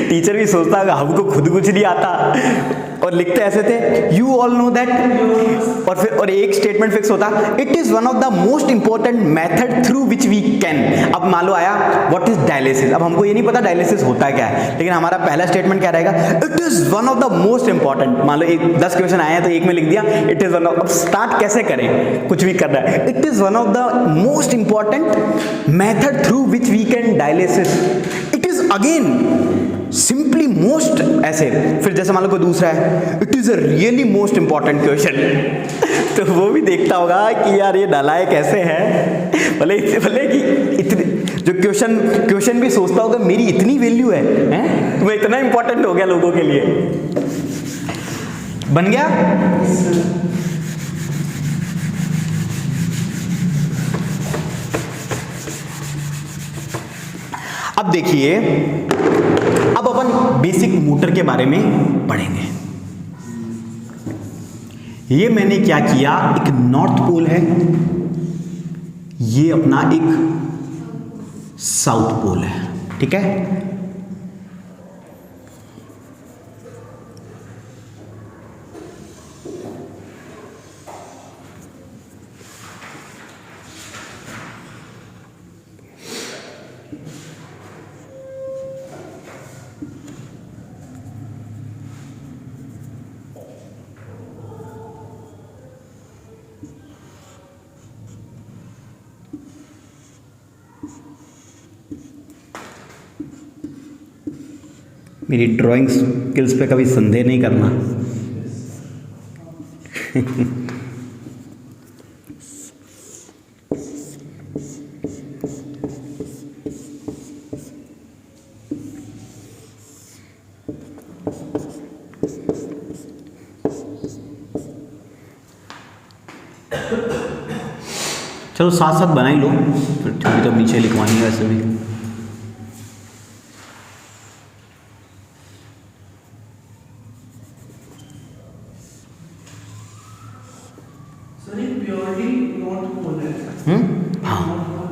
A: टीचर भी सोचता है हमको खुद कुछ नहीं आता, और लिखते ऐसे थे, यू ऑल नो दैट, और फिर और एक स्टेटमेंट फिक्स होता, it is one of the most important method through which we can. अब मान लो आया व्हाट इज डायलिसिस, अब हमको ये नहीं पता डायलिसिस होता क्या है, लेकिन हमारा पहला स्टेटमेंट क्या रहेगा, it is one of the most important. मान लो 10 क्वेश्चन आए हैं तो एक में लिख दिया इट इज वन ऑफ। अब स्टार्ट कैसे करें, कुछ भी करना है, it is one of the most important method through which we can dialysis, it is again simply most, ऐसे। फिर जैसे मान लो कोई दूसरा है, it is a really most important question, तो वो भी देखता होगा कि यार ये डालाए कैसे है, भले कि इतने जो क्वेश्चन भी सोचता होगा मेरी इतनी वैल्यू है, मैं इतना इंपॉर्टेंट हो गया लोगों के लिए। बन गया। अब देखिए, अब अपन बेसिक मोटर के बारे में पढ़ेंगे। ये मैंने क्या किया, एक नॉर्थ पोल है, ये अपना एक साउथ पोल है, ठीक है। मेरी ड्राइंग स्किल्स पे कभी संदेह नहीं करना। चलो साथ साथ बना ही लो, फिर ठीक, तो नीचे लिखवानी है वैसे भी।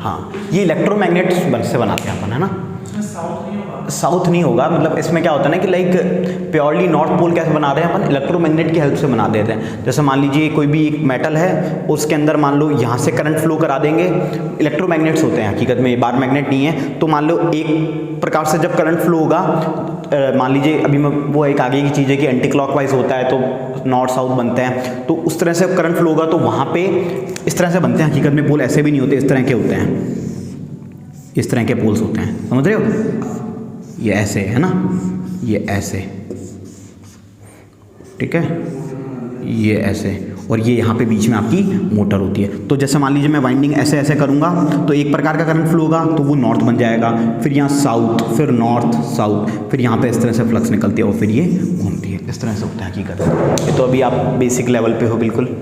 A: हाँ, ये इलेक्ट्रोमैग्नेट से बनाते हैं अपन, है ना। साउथ नहीं होगा, मतलब इसमें क्या होता है ना कि लाइक प्योरली नॉर्थ पोल कैसे बना रहे हैं अपन, इलेक्ट्रोमैग्नेट की हेल्प से बना देते हैं। जैसे मान लीजिए कोई भी एक मेटल है, उसके अंदर मान लो यहाँ से करंट फ्लो करा देंगे, इलेक्ट्रोमैग्नेट्स होते हैं हकीकत में, बार मैग्नेट नहीं है। तो मान लो एक प्रकार से जब करंट फ्लो होगा, मान लीजिए अभी मैं वो एक आगे की चीज़ है कि एंटी क्लॉकवाइज होता है तो नॉर्थ साउथ बनते हैं, तो उस तरह से करंट फ्लो होगा तो वहाँ पे इस तरह से बनते हैं। हकीकत में पोल ऐसे भी नहीं होते, इस तरह के होते हैं, इस तरह के पोल्स होते हैं, समझ रहे हो। ये ऐसे है ना, ये ऐसे, ठीक है, ये ऐसे, और ये यहाँ पे बीच में आपकी मोटर होती है। तो जैसे मान लीजिए मैं वाइंडिंग ऐसे ऐसे करूँगा तो एक प्रकार का करंट फ्लो होगा, तो वो नॉर्थ बन जाएगा, फिर यहाँ साउथ, फिर नॉर्थ साउथ, फिर यहाँ पे इस तरह से फ्लक्स निकलती है और फिर ये घूमती है। इस तरह से होता है हकीकत। ये तो अभी आप बेसिक लेवल पे हो बिल्कुल।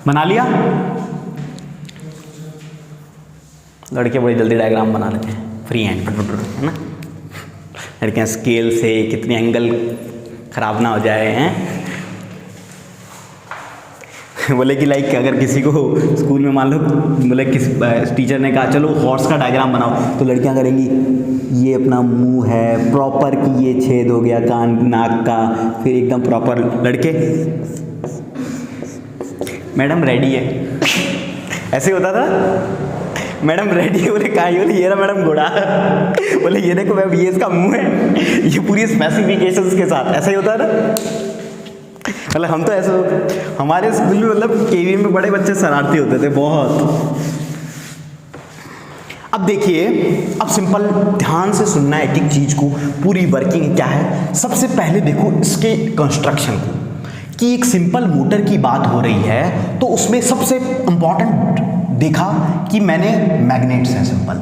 A: बना लिया? लड़के बड़ी जल्दी डायग्राम बना लेते हैं फ्री हैंड, है ना। लड़कियाँ स्केल से कितने एंगल खराब ना हो जाए हैं। बोले कि लाइक अगर किसी को स्कूल में मान लो बोले किस टीचर ने कहा चलो हॉर्स का डायग्राम बनाओ, तो लड़कियां करेंगी ये अपना मुंह है प्रॉपर कि ये छेद हो गया कान नाक का, फिर एकदम प्रॉपर। लड़के मैडम रेडी है, ऐसे होता था। मैडम रेडी है, बोले कहाँ? बोले ये रहा मैडम घोड़ा। बोले ये देखो मैम ये इसका मुंह है, ये पूरी स्पेसिफिकेशंस के साथ। ऐसा ही होता है ना। मतलब हम तो ऐसे हमारे स्कूल में मतलब केवी में बड़े बच्चे शरारती होते थे बहुत। अब देखिए, अब सिंपल ध्यान से सुनना है एक एक चीज को, पूरी वर्किंग क्या है। सबसे पहले देखो इसके कंस्ट्रक्शन को, कि एक सिंपल मोटर की बात हो रही है तो उसमें सबसे इंपॉर्टेंट देखा कि मैंने मैग्नेट्स हैं सिंपल,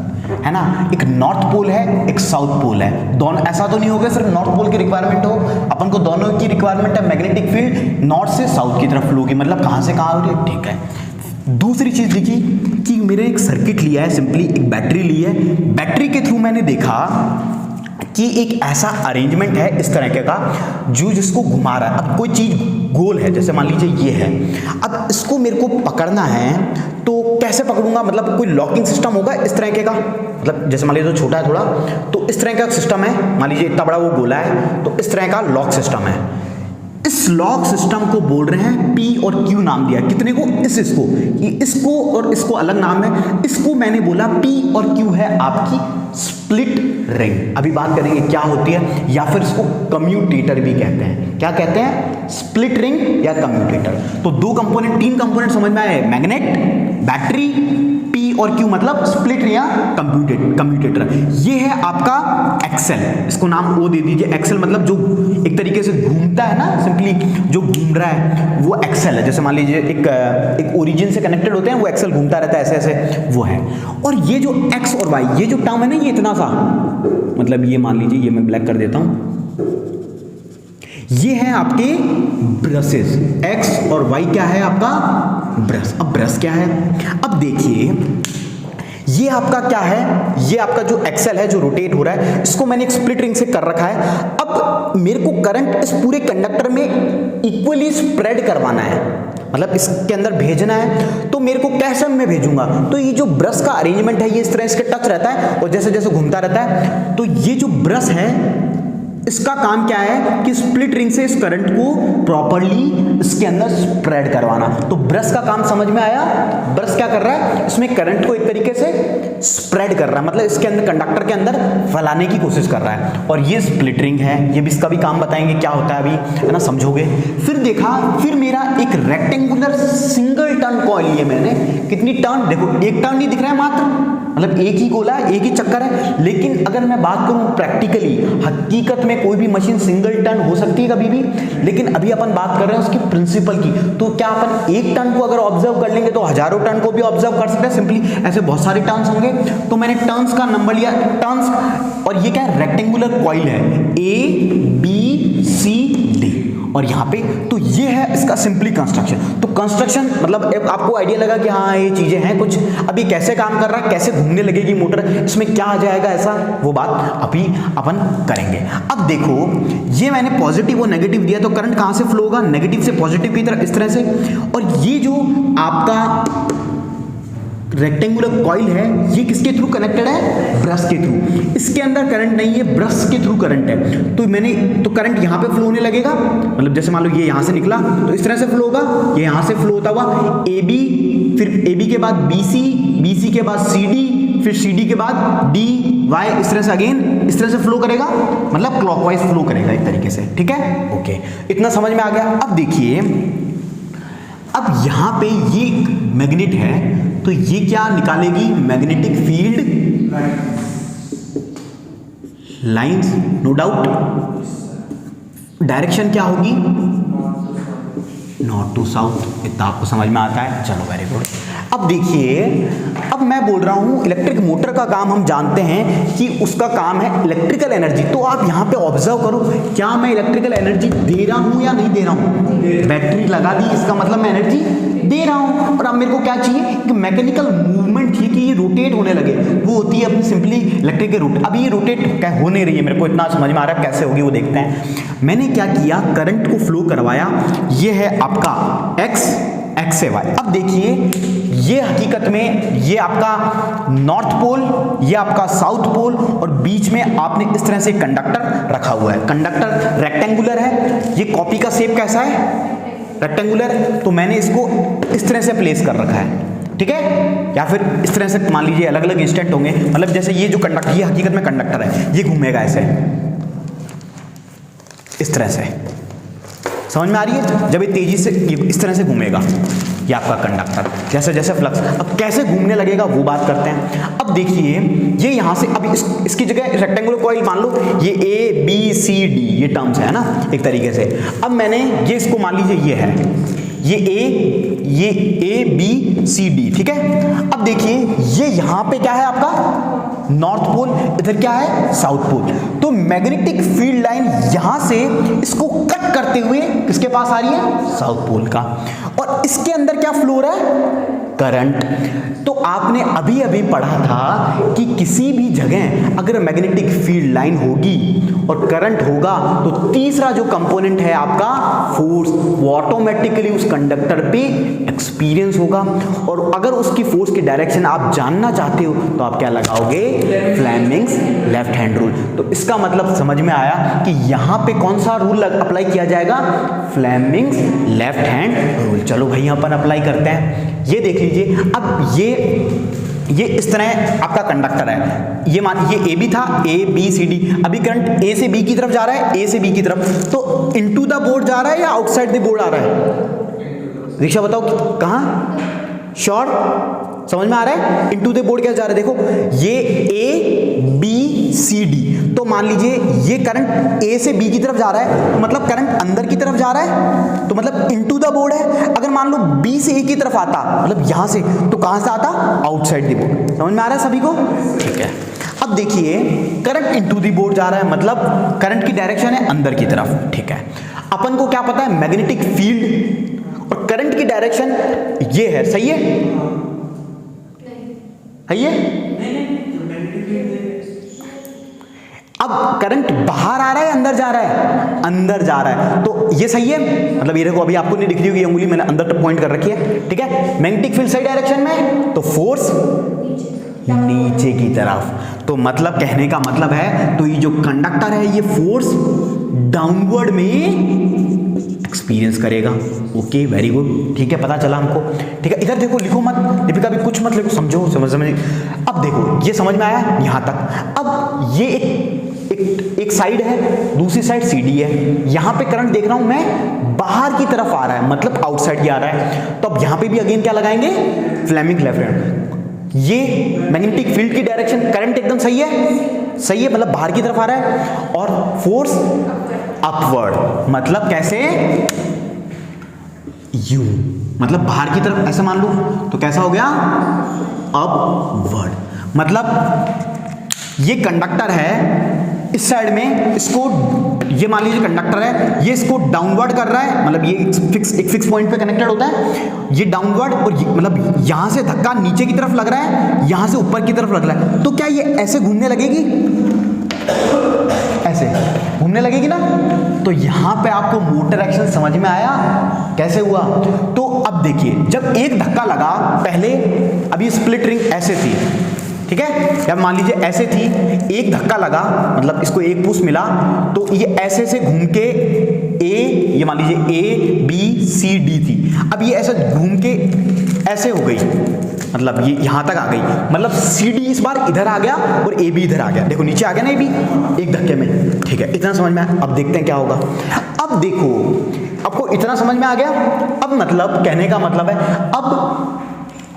A: है ना। एक नॉर्थ पोल है, एक साउथ पोल है। दोनों ऐसा तो नहीं होगा सिर्फ नॉर्थ पोल की रिक्वायरमेंट हो, अपन को दोनों की रिक्वायरमेंट है। मैग्नेटिक फील्ड नॉर्थ से साउथ की तरफ फ्लो की, मतलब कहाँ से कहाँ हो रही है, ठीक है। दूसरी चीज देखी कि मेरे एक सर्किट लिया है, सिंपली एक बैटरी ली है। बैटरी के थ्रू मैंने देखा कि एक ऐसा अरेंजमेंट है इस तरह का जो जिसको घुमा रहा है। अब कोई चीज गोल है, जैसे मान लीजिए ये है, अब इसको मेरे को पकड़ना है तो कैसे पकड़ूंगा, मतलब कोई लॉकिंग सिस्टम होगा इस तरह का। मतलब जैसे मान लीजिए तो छोटा है थोड़ा, तो इस तरह का सिस्टम है। मान लीजिए इतना बड़ा वो गोला है, तो इस तरह का लॉक सिस्टम है। इस लॉक सिस्टम को बोल रहे हैं P और Q नाम दिया कितने को, इसको, इसको और इसको अलग नाम है। इसको मैंने बोला P और Q है आपकी स्प्लिट रिंग। अभी बात करेंगे क्या होती है, या फिर इसको कम्यूटेटर भी कहते हैं। क्या कहते हैं? स्प्लिट रिंग या कम्यूटेटर। तो दो कंपोनेंट, तीन कंपोनेंट समझ में आए, मैग्नेट, बैटरी, P और Q मतलब स्प्लिट या कम्यूटेटर। ये है आपका एक्सेल, इसको नाम O दे दीजिए। एक्सेल मतलब जो एक तरीके से घूमता है ना, सिंपली जो घूम रहा है वो एक्सेल है। जैसे मान लीजिए एक ओरिजिन से कनेक्टेड होते हैं, वो एक्सेल घूमता रहता है ऐसे ऐसे, वो है। और ये जो एक्स और वाई, ये जो टर्म है ना, ये इतना सा, मतलब ये मान लीजिए, ये मैं ब्लैक कर देता हूं, ये है आपके ब्रशेस। एक्स और वाई क्या है आपका ब्रश। अब ब्रश क्या है, अब देखिए ये आपका क्या है, ये आपका जो एक्सेल है जो रोटेट हो रहा है, इसको मैंने एक स्प्लिट रिंग से कर रखा है। अब मेरे को करंट इस पूरे कंडक्टर में इक्वली स्प्रेड करवाना है, मतलब इसके अंदर भेजना है। तो मेरे को कैसे मैं भेजूंगा, तो ये जो ब्रश का अरेंजमेंट है ये इस तरह इसके टच रहता है और जैसे जैसे घूमता रहता है। तो ये जो ब्रश है इसका काम क्या है कि स्प्लिट रिंग से इस करंट को प्रॉपर्ली इसके अंदर स्प्रेड करवाना। तो ब्रश का काम समझ में आया। ब्रश क्या कर रहा है, इसमें करंट को एक तरीके से स्प्रेड कर रहा है, मतलब इसके अंदर कंडक्टर के अंदर फैलाने की कोशिश कर रहा है। और ये स्प्लिट रिंग है, ये भी इसका भी काम बताएंगे क्या होता है अभी, है ना, समझोगे। फिर देखा, फिर मेरा एक रेक्टेंगुलर सिंगल टर्न कॉइल लिए मैंने। कितनी टर्न देखो, एक टर्न नहीं दिख रहा है मात्र, मतलब एक ही गोला है, एक ही चक्कर है। लेकिन अगर मैं बात करूं प्रैक्टिकली, हकीकत में कोई भी मशीन सिंगल टर्न हो सकती है कभी भी, लेकिन अभी अपन बात कर रहे हैं उसकी प्रिंसिपल की। तो क्या अपन एक टर्न को अगर ऑब्जर्व कर लेंगे तो हजारों टर्न को भी ऑब्जर्व कर सकते हैं। सिंपली ऐसे बहुत सारे टर्न्स होंगे। तो मैंने टर्न्स का नंबर लिया, टर्न्स, और ये क्या है, रेक्टेंगुलर कॉइल है, ABCD, और यहाँ पे तो ये है इसका सिंपली कंस्ट्रक्शन। तो कंस्ट्रक्शन मतलब आपको आइडिया लगा कि हाँ ये चीजें हैं कुछ। अब ये कैसे काम कर रहा है, कैसे घूमने लगेगी मोटर, इसमें क्या आ जाएगा ऐसा, वो बात अभी अपन करेंगे। अब देखो ये मैंने पॉजिटिव और नेगेटिव दिया, तो करंट कहाँ से फ्लो होगा, नेगेटिव से पॉजिटिव की तरफ, इस तरह से। और ये जो आपका रेक्टेंगुलर कॉइल है ये किसके थ्रू कनेक्टेड है, ब्रश के थ्रू। इसके अंदर करंट नहीं है, ब्रश के थ्रू करंट है। तो करंट यहाँ पे फ्लो होने लगेगा, मतलब जैसे मान लो ये यहाँ से निकला तो इस तरह से फ्लो होगा, ये यहाँ से फ्लो होता हुआ AB, फिर AB के बाद BC, BC के बाद CD, फिर CD के बाद DY, इस तरह से अगेन इस तरह से फ्लो करेगा, मतलब क्लॉकवाइज फ्लो करेगा एक तरीके से, ठीक है। ओके, इतना समझ में आ गया। अब देखिए, अब यहां पे ये मैग्नेट है, तो ये क्या निकालेगी, magnetic field lines, no doubt. Direction क्या होगी, नॉर्थ टू साउथ, इतना आपको समझ में आता है, चलो वेरी गुड। अब देखिए, अब मैं बोल रहा हूं इलेक्ट्रिक मोटर का काम हम जानते हैं कि उसका काम है इलेक्ट्रिकल एनर्जी। तो आप यहां पे ऑब्जर्व करो, क्या मैं इलेक्ट्रिकल एनर्जी दे रहा हूं या नहीं दे रहा हूं, बैटरी लगा दी, इसका मतलब मैं एनर्जी दे रहा हूं। और अब मेरे को क्या चाहिए कि मैकेनिकल मूवमेंट चाहिए कि ये रोटेट होने लगे, वो होती है अपनी सिंपली इलेक्ट्रिक के रोटेट। अब ये रोटेट क्या हो नहीं रही है, मेरे को इतना समझ में आ रहा है कैसे होगी वो देखते हैं। मैंने क्या किया, करंट को फ्लो करवाया, ये है आपका X से Y। अब देखिए ये हकीकत में ये आपका नॉर्थ पोल, ये आपका साउथ पोल, और बीच में आपने इस तरह से कंडक्टर रखा हुआ है। कंडक्टर रेक्टेंगुलर है, ये कॉपी का शेप कैसा है, रेक्टेंगुलर, तो मैंने इसको इस तरह से प्लेस कर रखा है, ठीक है। या फिर इस तरह से मान लीजिए अलग अलग इंस्टेंट होंगे, मतलब जैसे ये जो कंडक्टर, ये हकीकत में कंडक्टर है, ये घूमेगा ऐसे इस तरह से, समझ में आ रही है, जब ये तेजी से इस तरह से घूमेगा, ये आपका कंडक्टर, जैसे जैसे फ्लक्स। अब कैसे घूमने लगेगा वो बात करते हैं। अब देखिए ये यहाँ से, अब इसकी जगह रेक्टेंगुलर कॉइल मान लो, ये ABCD ये टर्म्स है ना एक तरीके से। अब मैंने ये इसको मान लीजिए ये है, ये ABCD, ठीक है। अब देखिए ये यहाँ पे क्या है आपका नॉर्थ पोल, इधर क्या है साउथ पोल। तो मैग्नेटिक फील्ड लाइन यहां से इसको कट करते हुए किसके पास आ रही है, साउथ पोल का, और इसके अंदर क्या फ्लो हो रहा है, करंट। तो आपने अभी अभी पढ़ा था कि किसी भी जगह अगर मैग्नेटिक फील्ड लाइन होगी और करंट होगा तो तीसरा जो कंपोनेंट है आपका फोर्स, वो ऑटोमेटिकली उस कंडक्टर पे एक्सपीरियंस होगा। और अगर उसकी फोर्स की डायरेक्शन आप जानना चाहते हो तो आप क्या लगाओगे, फ्लेमिंग्स लेफ्ट हैंड रूल। तो इसका मतलब समझ में आया कि यहां पे कौन सा रूल अप्लाई किया जाएगा, फ्लेमिंग्स लेफ्ट हैंड रूल। चलो भाई अपन अप्लाई करते हैं, ये देख लीजिए। अब ये इस तरह आपका कंडक्टर है, ये मान ये AB था, ABCD, अभी करंट A से B की तरफ जा रहा है, A से B की तरफ, तो इनटू द बोर्ड जा रहा है या आउटसाइड द बोर्ड आ रहा है, दीक्षा बताओ कहां, श्योर, समझ में आ रहा है, इनटू द बोर्ड क्या जा रहा है। देखो ये ABCD, तो मान लीजिए ये करंट A से B की तरफ जा रहा है, तो मतलब करंट अंदर की तरफ जा रहा है, तो मतलब इनटू द बोर्ड है। अगर मान लो B से A की तरफ आता, मतलब यहां से, तो कहां से आता, आउटसाइड द बोर्ड। समझ में आ रहा है सभी को, ठीक है। अब देखिए करंट इनटू द बोर्ड जा रहा है, मतलब करंट की डायरेक्शन है अंदर की तरफ, ठीक है। अपन को क्या पता है, मैग्नेटिक फील्ड और करंट की डायरेक्शन ये है, सही है, सही है। अब करंट बाहर आ रहा है अंदर जा रहा है, अंदर जा रहा है, तो ये सही है, मतलब ये देखो अभी आपको नहीं दिख रही होगी अंगुली, मैंने अंदर तक पॉइंट कर रखी है, ठीक है। मैग्नेटिक फील्ड सही डायरेक्शन में, तो फोर्स नीचे की तरफ। तो मतलब कहने का मतलब है, तो ये जो कंडक्टर है ये फोर्स डाउनवर्ड में एक्सपीरियंस करेगा। ओके वेरी गुड, ठीक है, पता चला हमको, ठीक है। इधर देखो, लिखो मत दीपिका, भी कुछ मत लिखो, समझो, समझ। अब देखो ये समझ में आया यहां तक। अब ये एक साइड है, दूसरी साइड CD है, यहां पे करंट देख रहा हूं मैं बाहर की तरफ आ रहा है, मतलब आउटसाइड की आ रहा है। तो अब यहां पे भी अगेन क्या लगाएंगे, फ्लेमिंग लेफ्ट हैंड। ये मैग्नेटिक फील्ड की डायरेक्शन, करंट एकदम सही है, सही है, मतलब बाहर की तरफ आ रहा है, और फोर्स अपवर्ड, मतलब कैसे, यू, मतलब बाहर की तरफ ऐसा मान लो तो कैसा हो गया, अपवर्ड। मतलब ये कंडक्टर है, इस साइड में इसको, ये मान लीजिए कंडक्टर है, ये इसको डाउनवर्ड कर रहा है, मतलब ये एक फिक्स पॉइंट पे कनेक्टेड होता है, ये डाउनवर्ड, और मतलब यहां से धक्का नीचे की तरफ लग रहा है, यहां से ऊपर की तरफ लग रहा है, तो क्या ये ऐसे घूमने लगेगी, ऐसे घूमने लगेगी ना। तो यहां पे आपको मोटर एक्शन समझ में आया कैसे हुआ। तो अब देखिए, जब एक धक्का लगा, पहले अभी स्प्लिट रिंग ऐसे थी, ठीक है, या मान लीजिए ऐसे थी, एक धक्का लगा, मतलब इसको एक पुश मिला, तो ये ऐसे से घूम के ये मान लीजिए A B C D थी, अब ये ऐसे घूम के ऐसे हो गई, मतलब ये यहां तक आ गई, मतलब CD इस बार इधर आ गया और AB इधर आ गया, देखो नीचे आ गया ना AB एक धक्के में, ठीक है, इतना समझ में आया। अब देखते हैं क्या होगा। अब देखो, आपको इतना समझ में आ गया। अब मतलब कहने का मतलब है, अब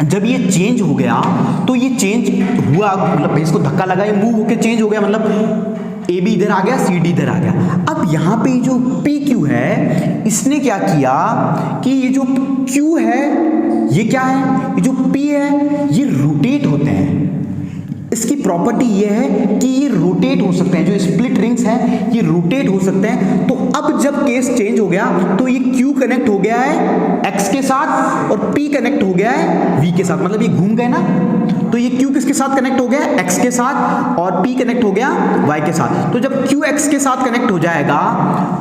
A: जब ये चेंज हो गया, तो ये चेंज हुआ, मतलब इसको धक्का लगा, ये मूव होके चेंज हो गया, मतलब AB इधर आ गया, CD इधर आ गया। अब यहाँ पे जो PQ है, इसने क्या किया कि ये जो Q है, ये क्या है, ये जो P है, ये रोटेट होते हैं। इसकी प्रॉपर्टी ये है कि ये रोटेट हो सकते हैं, जो स्प्लिट रिंग्स हैं ये रोटेट हो सकते हैं। तो अब जब केस चेंज हो गया, तो ये Q कनेक्ट हो गया है X के साथ और P कनेक्ट हो गया है V के साथ, मतलब ये घूम गए ना, तो ये Q किसके साथ कनेक्ट हो गया, X के साथ, और P कनेक्ट हो गया Y के साथ। तो जब Q X के साथ कनेक्ट हो जाएगा,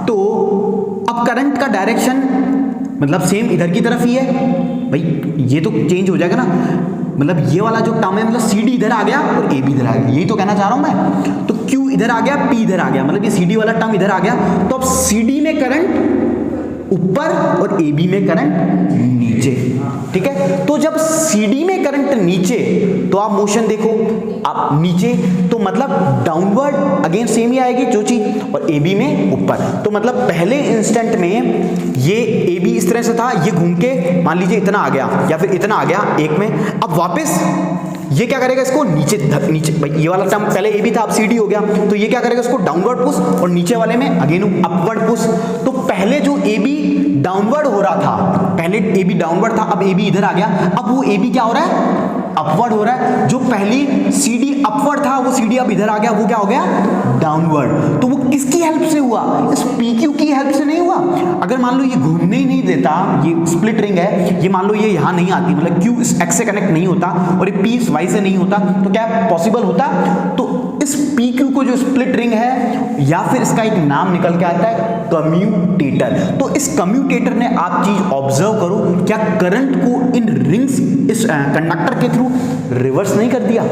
A: तो अब करंट का डायरेक्शन मतलब सेम इधर की तरफ ही है भाई, ये तो चेंज हो जाएगा ना, मतलब ये वाला जो टर्म है, मतलब CD इधर आ गया और AB इधर आ गया, यही तो कहना चाह रहा हूं मैं। तो Q इधर आ गया, P इधर आ गया, मतलब ये CD वाला टर्म इधर आ गया, तो अब CD में करंट ऊपर और AB में करंट नीचे, ठीक है। तो जब CD में करंट नीचे, तो आप मोशन देखो, आप नीचे, तो मतलब डाउनवर्ड अगेन सेम ही आएगी जो चीज, और AB में ऊपर। तो मतलब पहले इंस्टेंट में ये AB इस तरह से था, ये घूम के मान लीजिए इतना आ गया या फिर इतना आ गया एक में, अब वापस ये क्या करेगा, इसको नीचे नीचे, भाई ये वाला टर्म पहले AB था, अब CD हो गया, तो ये क्या करेगा, इसको डाउनवर्ड पुश, और नीचे वाले में अगेन अपवर्ड पुश। तो पहले जो AB डाउनवर्ड हो रहा था, पहले AB डाउनवर्ड था, अब AB इधर आ गया, अब वो AB क्या हो रहा है, अपवर्ड हो रहा है। जो पहली CD अपवर्ड था, वो CD अब इधर आ गया, वो क्या हो गया, डाउनवर्ड। तो वो किसकी हेल्प से हुआ, इस PQ की हेल्प से नहीं हुआ। अगर मान लो ये घूमने ही नहीं देता, ये स्प्लिट रिंग है, ये मान लो ये यहां नहीं आती, मतलब Q इस X से कनेक्ट नहीं होता और ये P इस Y से नहीं होता, तो क्या पॉसिबल होता। तो इस PQ को जो स्प्लिट रिंग है, या फिर इसका एक नाम निकल के आता है कम्यूटेटर। तो इस कम्यूटेटर ने, आप चीज ऑब्जर्व करो, क्या करंट को इन रिंग्स, इस कंडक्टर के थ्रू रिवर्स नहीं कर दिया।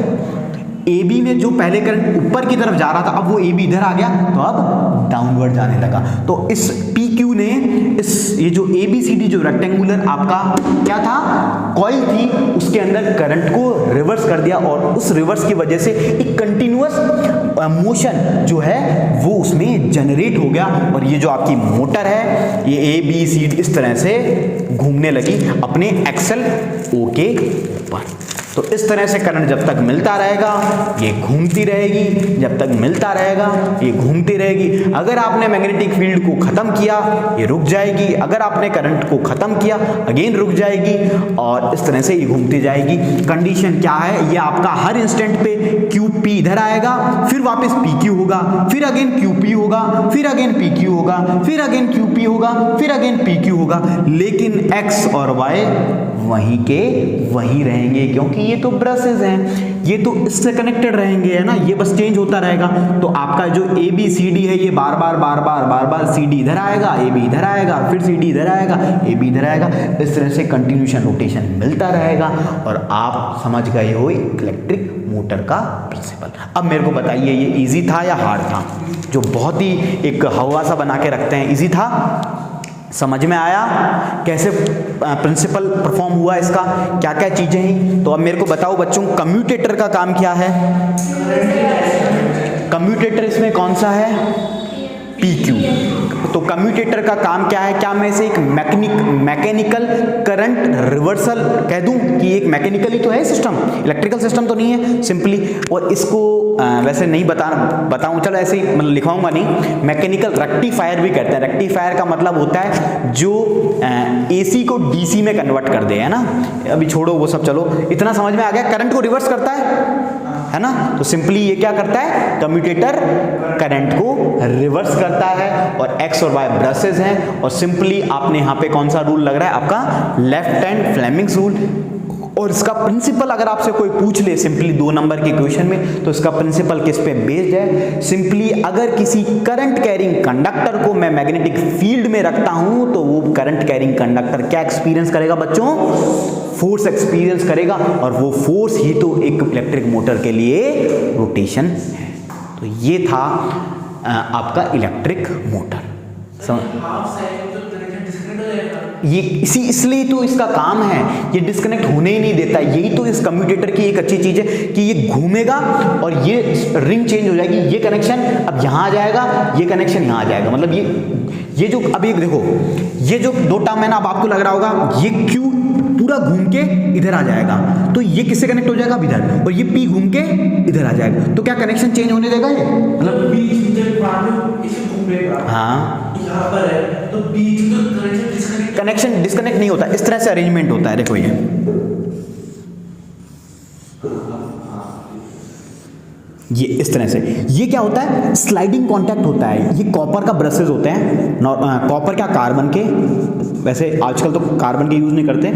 A: AB में जो पहले करंट ऊपर की तरफ जा रहा था, अब वो AB इधर आ गया, तो अब डाउनवर्ड जाने लगा। तो इस PQ ने ये जो ABCD जो रेक्टेंगुलर आपका क्या था, कॉइल थी, उसके अंदर करंट को रिवर्स कर दिया, और उस रिवर्स की वजह से एक कंटिन्यूअस मोशन जो है वो उसमें जनरेट हो गया, और ये जो आपकी मोटर है, ये ABCD इस तरह से घूमने लगी अपने एक्सल O के ऊपर। तो इस तरह से करंट जब तक मिलता रहेगा, ये घूमती रहेगी, जब तक मिलता रहेगा ये घूमती रहेगी। अगर आपने मैग्नेटिक फील्ड को खत्म किया, ये रुक जाएगी, अगर आपने करंट को खत्म किया, अगेन रुक जाएगी, और इस तरह से ये घूमती जाएगी। कंडीशन क्या है, ये आपका हर इंस्टेंट पे QP इधर आएगा, फिर वापस PQ होगा, फिर अगेन QP होगा, फिर अगेन PQ होगा, फिर अगेन QP होगा, फिर अगेन PQ होगा, लेकिन X और Y वहीं के वहीं रहेंगे, क्योंकि ये तो ब्रशेस हैं, ये तो इससे कनेक्टेड रहेंगे, है ना, ये बस चेंज होता रहेगा। तो आपका जो ABCD है, ये बार बार CD इधर आएगा, AB इधर आएगा, फिर CD इधर आएगा, AB इधर आएगा, इस तरह से कंटिन्यूशन रोटेशन मिलता रहेगा, और आप समझ गए हो इलेक्ट्रिक मोटर का प्रिंसिपल। अब मेरे को बताइए, ये इजी था या हार्ड था, जो बहुत ही एक हवा सा बना के रखते हैं, इजी था, समझ में आया कैसे प्रिंसिपल परफॉर्म हुआ, इसका क्या क्या चीजें हैं। तो अब मेरे को बताओ बच्चों, कम्यूटेटर का काम क्या है, कम्यूटेटर इसमें कौन सा है, PQ। तो कम्यूटेटर का काम क्या है, क्या मैं इसे एक मैकेनिकल करंट रिवर्सल कह दूं कि एक मैकेनिकल ही तो है सिस्टम, इलेक्ट्रिकल सिस्टम तो नहीं है सिंपली। और इसको वैसे नहीं बताऊं, चलो ऐसे ही मतलब लिखवाऊंगा नहीं, मैकेनिकल रेक्टिफायर भी कहते हैं। रेक्टिफायर का मतलब होता है जो AC को DC में कन्वर्ट कर दे, है ना। अभी छोड़ो वो सब, चलो इतना समझ में आ गया। करंट को रिवर्स करता है ना। तो सिंपली ये क्या करता है, कम्यूटेटर करंट को रिवर्स करता है। और X और Y ब्रशेस हैं। और सिंपली आपने यहाँ पे कौन सा रूल लग रहा है, आपका लेफ्ट हैंड फ्लेमिंग्स रूल। और इसका प्रिंसिपल अगर आपसे कोई पूछ ले सिंपली 2 नंबर के क्वेश्चन में, तो इसका प्रिंसिपल किस पे बेस्ड है, सिंपली अगर किसी करंट कैरिंग कंडक्टर को मैं मैग्नेटिक फील्ड में रखता हूं तो वो करंट कैरिंग कंडक्टर क्या एक्सपीरियंस करेगा बच्चों, फोर्स एक्सपीरियंस करेगा। और वो फोर्स ही तो एक इलेक्ट्रिक मोटर के लिए रोटेशन है। तो ये था आपका इलेक्ट्रिक मोटर। ये इसलिए तो इसका काम है, ये डिस्कनेक्ट होने ही नहीं देता। यही तो इस कम्यूटेटर की एक अच्छी चीज है कि ये घूमेगा और ये रिंग चेंज हो जाएगी, ये कनेक्शन अब यहां आ जाएगा, ये कनेक्शन यहां आ जाएगा। मतलब ये जो अब एक देखो, ये जो 2 टर्म है ना, अब आपको लग रहा होगा ये Q पूरा घूम के इधर आ जाएगा, तो ये किससे कनेक्ट हो जाएगा, अब इधर, और ये P घूम के इधर आ जाएगा। तो क्या कनेक्शन चेंज होने देगा ये, मतलब हाँ
B: यहाँ पर है तो बीच में
A: कनेक्शन डिस्कनेक्ट नहीं होता, इस तरह से अरेंजमेंट होता है। देखो ये इस तरह से, ये क्या होता है, स्लाइडिंग कांटेक्ट होता है। ये कॉपर का ब्रशेस होते हैं, कॉपर क्या कार्बन के, वैसे आजकल तो कार्बन के यूज नहीं करते।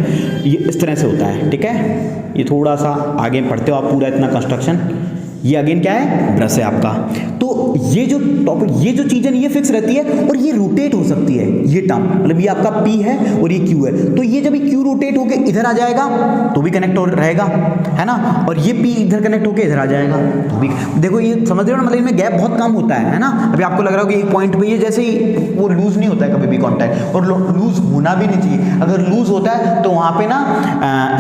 A: ये इस तरह से होता है, ठीक है। ये थोड़ा सा आगे पढ़ते हो आप पूरा इतना कंस्ट्रक्शन, ये अगेन क्या है, ब्रश है आपका। तो ये जो टॉपिक, ये जो चीजें ये फिक्स रहती है और ये रोटेट हो सकती है। ये टर्म मतलब ये आपका P है और ये Q है, तो ये जब Q रोटेट होके इधर आ जाएगा तो भी कनेक्ट हो रहेगा, है ना। और ये P इधर कनेक्ट होके इधर आ जाएगा तो भी। देखो ये समझ रहे हो ना, मतलब इनमें गैप बहुत कम होता है ना। अभी आपको लग रहा होगा एक पॉइंट पे ये जैसे ही वो लूज नहीं होता है कभी भी कॉन्टैक्ट, और लूज होना भी नहीं चाहिए। अगर लूज होता है तो वहां पे ना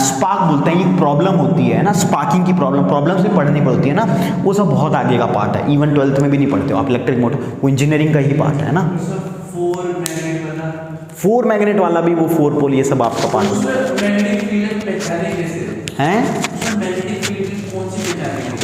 A: स्पार्क बोलते हैं, ये प्रॉब्लम होती है ना, स्पार्किंग की प्रॉब्लम्स भी पढ़नी पड़ती है ना। वो सब बहुत आगे का पार्ट है, इवन 12th में भी नहीं पढ़ते हो आप इलेक्ट्रिक मोटर, वो इंजीनियरिंग का ही पार्ट है ना। 4 मैग्नेट वाला भी, वो 4 पोल, ये सब आपका पार्ट है।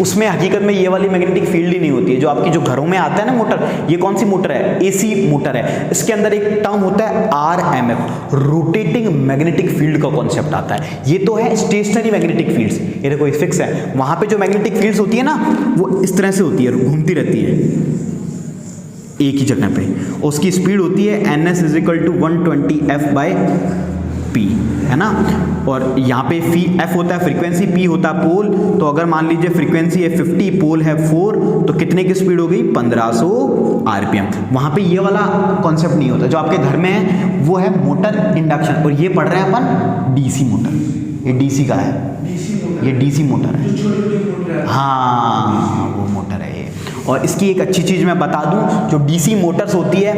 A: उसमें हकीकत में ये वाली मैग्नेटिक फील्ड ही नहीं होती है। जो आपकी जो घरों में आता है ना मोटर, ये कौन सी मोटर है, AC मोटर है। इसके अंदर एक टर्म होता है RMF, रोटेटिंग मैग्नेटिक फील्ड का कॉन्सेप्ट आता है। ये तो है स्टेशनरी मैग्नेटिक फील्ड्स, ये देखो फिक्स है। वहां पे जो मैग्नेटिक फील्ड्स होती है ना, वो इस तरह से होती है, घूमती रहती है एक ही जगह पे। उसकी स्पीड होती है NS = 120F/P, है ना। और यहाँ पे F होता है फ्रीक्वेंसी, P होता है पोल। तो अगर मान लीजिए फ्रीक्वेंसी है 50, पोल है 4, तो कितने की स्पीड हो गई, 1500 RPM। वहाँ पे ये वाला कॉन्सेप्ट नहीं होता। जो आपके घर में है वो है मोटर इंडक्शन, और ये पढ़ रहे हैं अपन DC मोटर, ये DC का है, ये DC मोटर है, हाँ वो मोटर है ये। और इसकी एक अच्छी चीज मैं बता दूं, जो DC मोटर्स होती है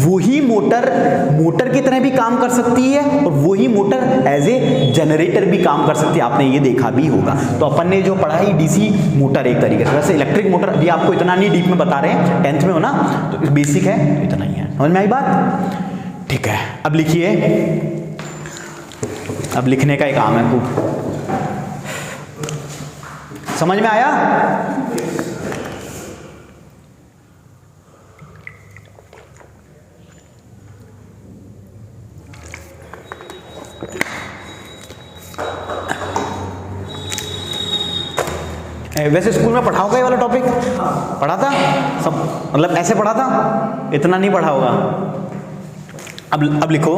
A: वही मोटर की तरह भी काम कर सकती है, और वही मोटर एज ए जनरेटर भी काम कर सकती है। आपने ये देखा भी होगा। तो अपन ने जो पढ़ा है DC मोटर एक तरीके से। वैसे इलेक्ट्रिक मोटर अभी आपको इतना नहीं डीप में बता रहे हैं, 10th में हो ना, तो बेसिक है, इतना ही है। समझ में आई बात, ठीक है। अब लिखिए, अब लिखने का ही काम है खूब। समझ में आया? वैसे स्कूल में पढ़ा होगा ये वाला टॉपिक, पढ़ा था सब, मतलब ऐसे पढ़ा था, इतना नहीं पढ़ा होगा। अब लिखो,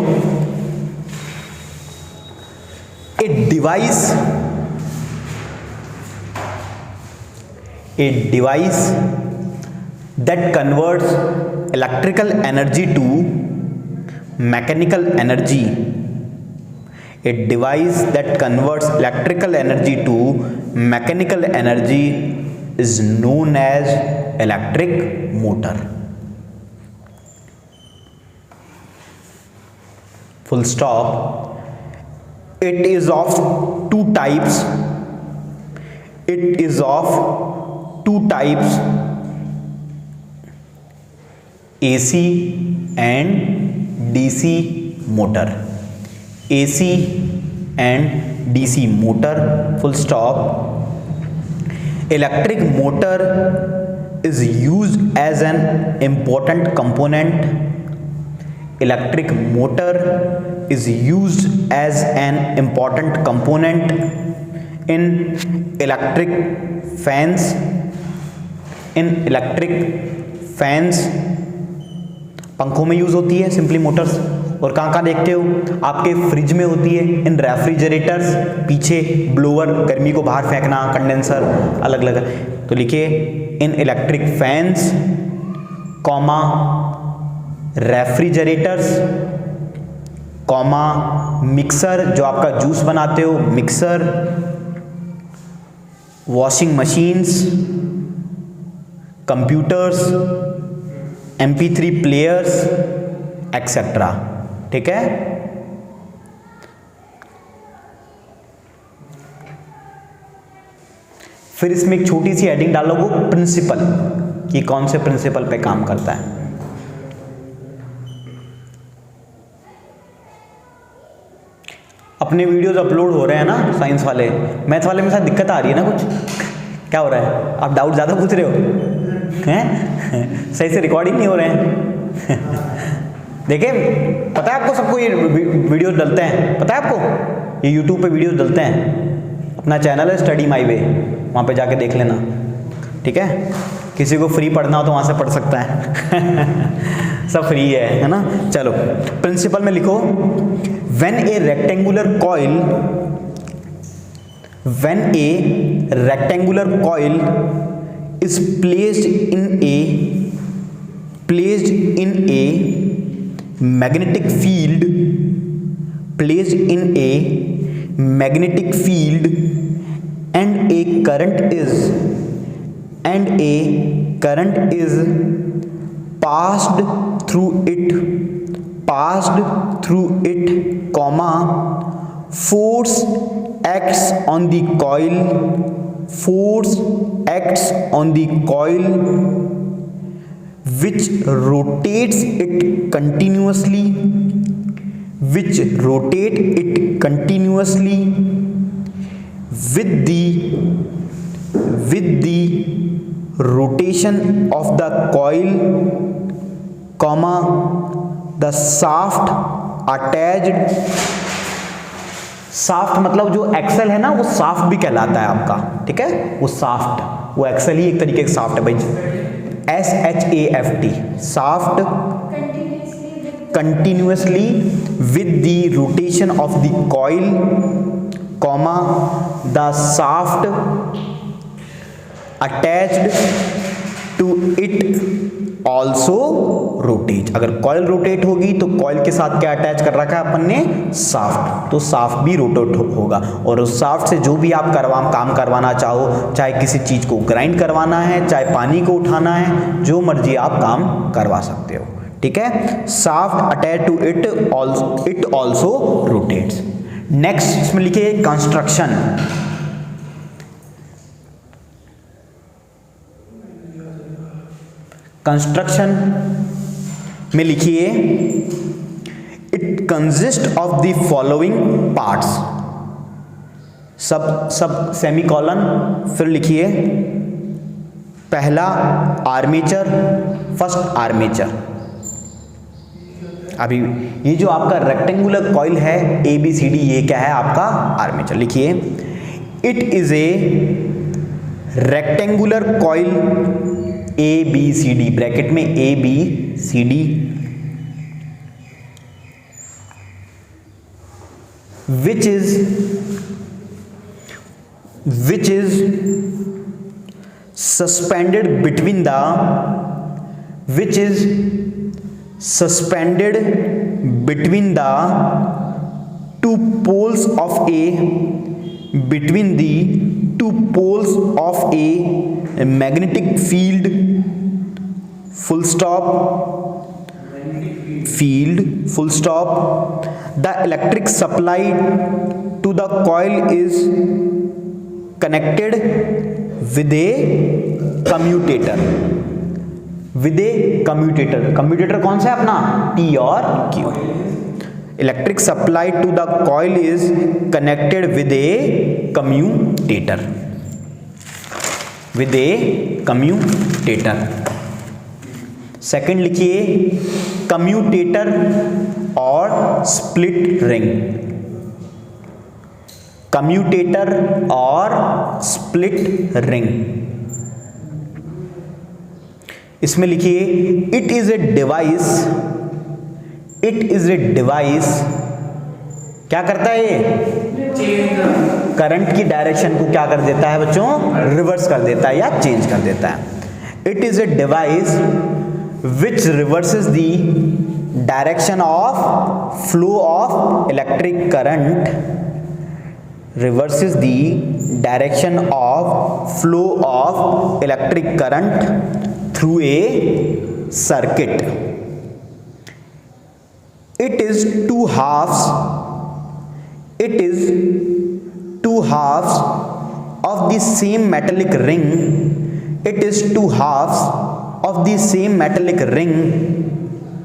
A: a device that converts electrical energy to mechanical energy, a device that converts electrical energy to mechanical energy is known as electric motor. Full stop. It is of two types. AC and DC motor, AC and DC motor, full stop. Electric motor is used as an important component. Electric motor is used as an important component in electric fans. In electric fans, पंखों में यूज होती है सिंपली मोटर्स। और कहाँ कहाँ देखते हो, आपके फ्रिज में होती है, इन रेफ्रिजरेटर्स, पीछे ब्लोअर गर्मी को बाहर फेंकना, कंडेंसर अलग अलग। तो लिखिए इन electric fans comma refrigerators comma mixer, जो आपका जूस बनाते हो mixer, washing machines, computers, MP3 players etcetera. ठीक है, फिर इसमें एक छोटी सी हेडिंग डालोगे प्रिंसिपल, कि कौन से प्रिंसिपल पे काम करता है। अपने वीडियोस अपलोड हो रहे हैं ना साइंस वाले, मैथ वाले में साथ दिक्कत आ रही है ना कुछ, क्या हो रहा है? आप डाउट ज़्यादा पूछ रहे हो हैं? सही से रिकॉर्डिंग नहीं हो रहे हैं। देखिए पता है आपको, सबको ये वीडियोस डलते हैं, पता है आपको ये यूट्यूब पे वीडियोस डलते हैं। अपना चैनल है स्टडी माई वे, वहाँ पे जाके देख लेना। ठीक है, किसी को फ्री पढ़ना हो तो वहाँ से पढ़ सकता है। सब फ्री है ना। चलो प्रिंसिपल में लिखो, when A rectangular coil, when A rectangular coil is placed in a magnetic field, placed in a magnetic field, and a current is passed through it, comma, force acts on the coil, force acts on the coil which rotates it continuously, with the rotation of the coil, comma, the shaft attached, shaft मतलब जो एक्सेल है ना, वो साफ्ट भी कहलाता है आपका। ठीक है, वो साफ्ट, वो एक्सेल ही एक तरीके का साफ्ट है भाई, SHAFT, shaft, continuously with the rotation of the coil, comma, the shaft attached to it also rotate. अगर कॉइल रोटेट होगी तो कॉइल के साथ क्या अटैच कर रखा है अपन ने? साफ्ट। तो साफ्ट भी रोटेट होगा, और उस साफ्ट से जो भी आप काम करवाना चाहो, चाहे किसी चीज को ग्राइंड करवाना है, चाहे पानी को उठाना है, जो मर्जी आप काम करवा सकते हो। ठीक है, shaft attach to it also rotates. Next इसमें लिखिए कंस्ट्रक्शन। कंस्ट्रक्शन में लिखिए it consist of the following parts, सब सेमीकोलन, फिर लिखिए पहला आर्मेचर, फर्स्ट आर्मेचर। अभी ये जो आपका रेक्टेंगुलर कॉइल है ABCD, ये क्या है? आपका आर्मेचर। लिखिए it is A rectangular coil ABCD, bracket में ABCD, which is suspended between the two poles of a magnetic field, full stop. The electric supply to the coil is connected with a commutator, with a commutator. Commutator कौन सा है अपना, P और Q। Electric supply to the coil is connected with a commutator, with a commutator. Second लिखिए कम्यूटेटर और स्प्लिट रिंग। कम्यूटेटर और स्प्लिट रिंग, इसमें लिखिए it is a device, it is a device क्या करता है ये, करंट की डायरेक्शन को क्या कर देता है बच्चों, रिवर्स कर देता है या चेंज कर देता है। It is a device which reverses the direction of flow of electric current, reverses the direction of flow of electric current through a circuit. It is two halves, it is two halves of the same metallic ring, it is two halves of the same metallic ring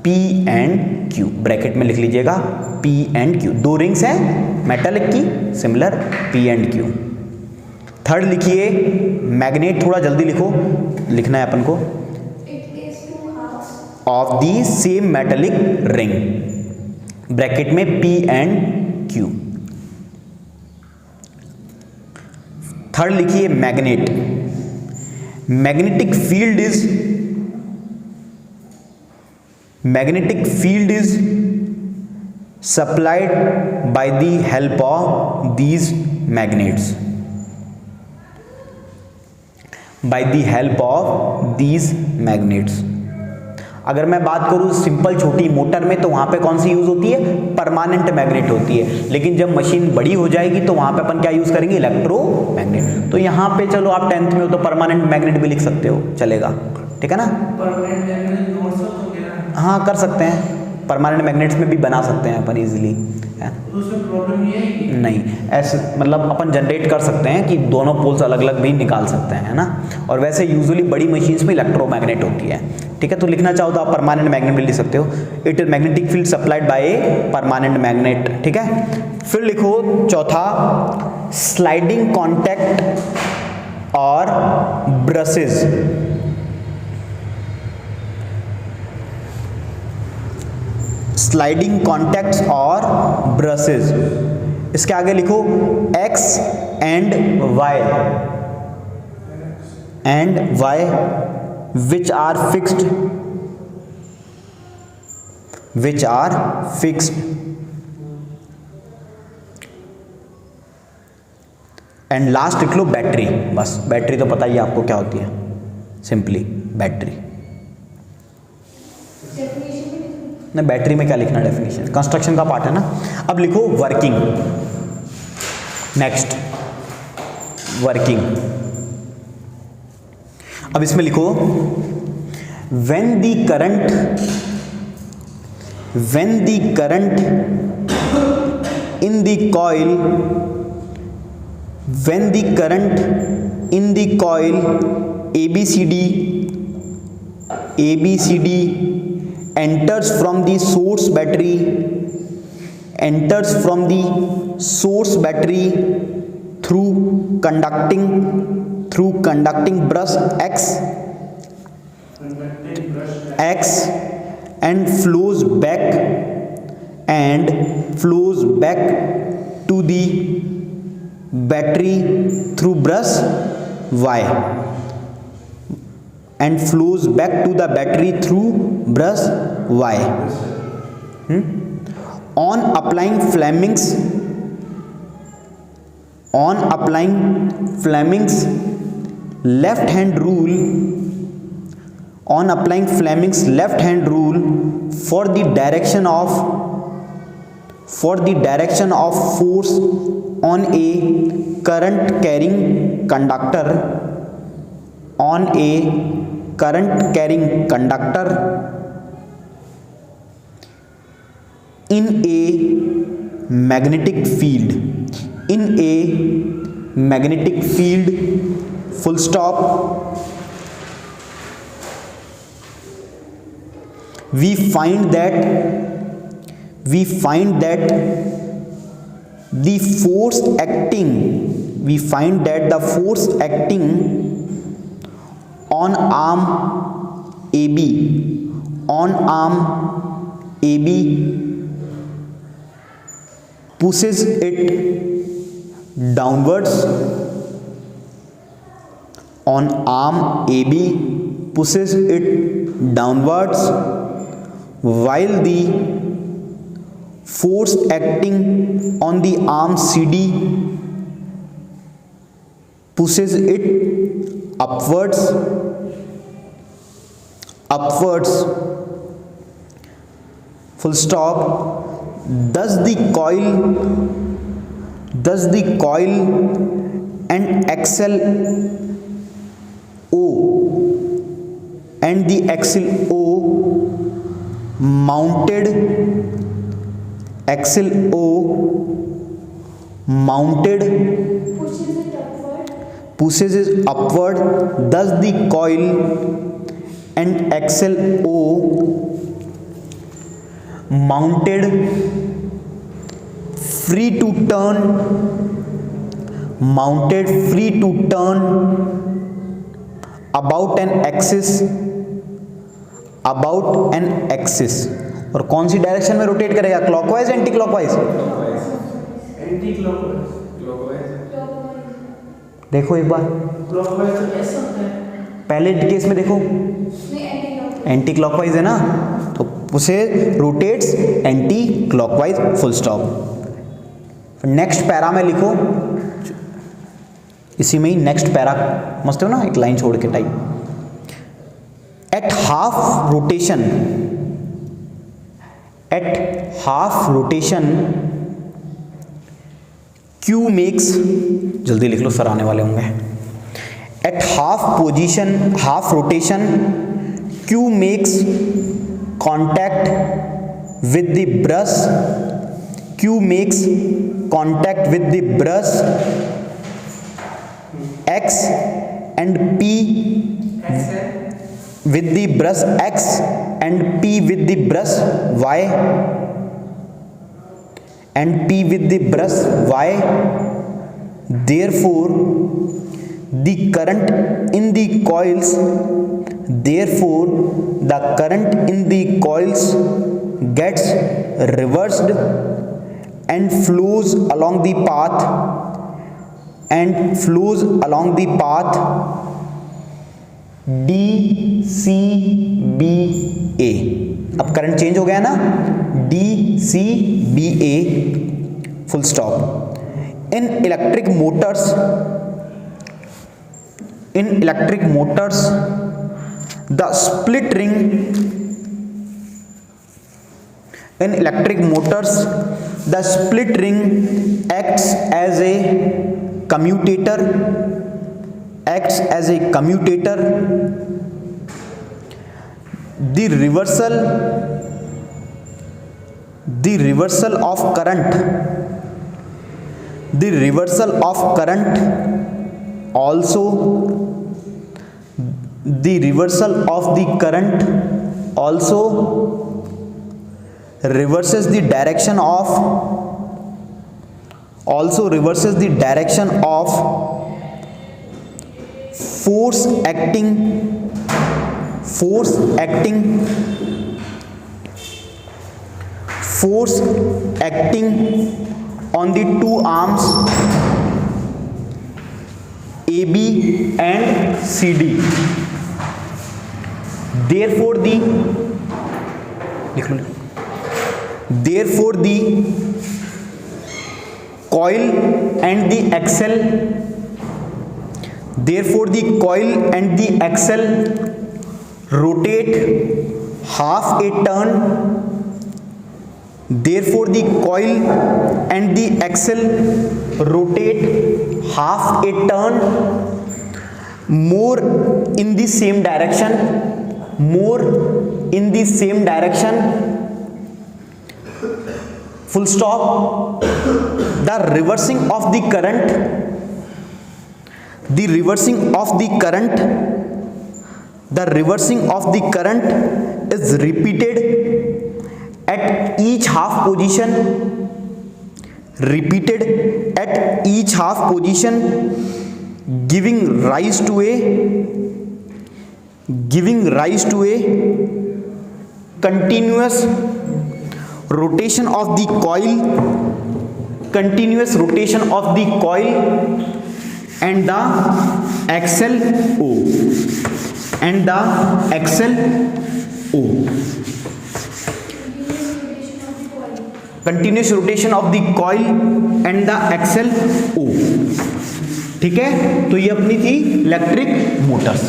A: P and Q। Bracket में लिख लीजिएगा P and Q, दो रिंग्स हैं मेटालिक की, similar P and Q। Third लिखिए मैग्नेट, थोड़ा जल्दी लिखो, लिखना है अपन को, of the same metallic ring, bracket में P and Q। थर्ड लिखिए magnet. Magnetic field is, magnetic field is supplied by the help of these magnets, by the help of these magnets। अगर मैं बात करूँ सिंपल छोटी मोटर में तो वहाँ पे कौन सी यूज़ होती है, परमानेंट मैग्नेट होती है, लेकिन जब मशीन बड़ी हो जाएगी तो वहाँ पे अपन क्या यूज़ करेंगे, इलेक्ट्रोमैग्नेट। तो यहाँ पे चलो आप 10th में हो तो परमानेंट मैग्नेट भी लिख सकते हो, चलेगा, ठीक है ना।
B: परमानेंट मैग्नेट नोट्स हो गया,
A: हाँ कर सकते हैं, परमानेंट मैग्नेट्स में भी बना सकते हैं अपन इजीली,
B: उसमें प्रॉब्लम ये है कि
A: नहीं ऐसे, मतलब अपन जनरेट कर सकते हैं कि दोनों पोल्स अलग अलग भी निकाल सकते हैं, है ना। और वैसे यूजुअली बड़ी मशीन्स में इलेक्ट्रोमैग्नेट होती है, ठीक है। तो लिखना चाहो तो आप परमानेंट मैग्नेट भी लिख सकते हो। It is magnetic field supplied by a permanent magnet, ठीक है। फिर लिखो चौथा स्लाइडिंग कॉन्टैक्ट और ब्रशेज। स्लाइडिंग कॉन्टैक्ट्स और ब्रशेज, इसके आगे लिखो X and Y which are fixed, which are fixed and last लिख लो बैटरी। बस बैटरी तो पता ही आपको क्या होती है, सिंपली बैटरी। नहीं बैटरी में क्या लिखना डेफिनेशन, कंस्ट्रक्शन का पार्ट है ना। अब लिखो वर्किंग। नेक्स्ट वर्किंग, अब इसमें लिखो when the current in the coil, when the current in the coil ABCD enters from the source battery, through conducting brush X and flows back to the battery through brush Y and flows back to the battery through brush Y. On applying Fleming's left hand rule, for the direction of force on a current carrying conductor, in a magnetic field, full stop, we find that the force acting on arm AB pushes it downwards. On arm AB pushes it downwards, while the force acting on the arm CD pushes it upwards. Full stop. Thus the coil and axle O mounted pushes it upward. Thus the coil and axle O mounted free to turn about an axis. और कौन सी डायरेक्शन में रोटेट करेगा? Clockwise anti clockwise?
B: Anti clockwise.
A: देखो एक बार
B: क्लॉकवाइज तो ऐसा होता है।
A: पहले केस में देखो एंटी क्लॉकवाइज है ना, तो उसे rotates anti clockwise. Full stop. Next para में लिखो, इसी में ही नेक्स्ट पैरा मस्त हो ना, एक लाइन छोड़ के type. At half rotation Q makes, जल्दी लिख लो सर आने वाले होंगे। At half rotation Q makes contact with the brush X and P with the brush X and P with the brush Y and P with the brush Y. Therefore the current in the coils gets reversed and flows along the path DCBA. अब करंट चेंज हो गया ना, DCBA। Full stop. In electric Motors the split ring acts as a commutator. The reversal of current also reverses the direction of force acting on the two arms AB and CD. Therefore the coil and the axle rotate half a turn. Therefore the coil and the axle rotate half a turn more in the same direction. Full stop. The reversing of the current the reversing of the current is repeated at each half position, repeated at each half position, giving rise to a continuous rotation of the coil, and the axle O, continuous rotation of the coil and the axle O। ठीक है, तो ये अपनी थी इलेक्ट्रिक मोटर्स।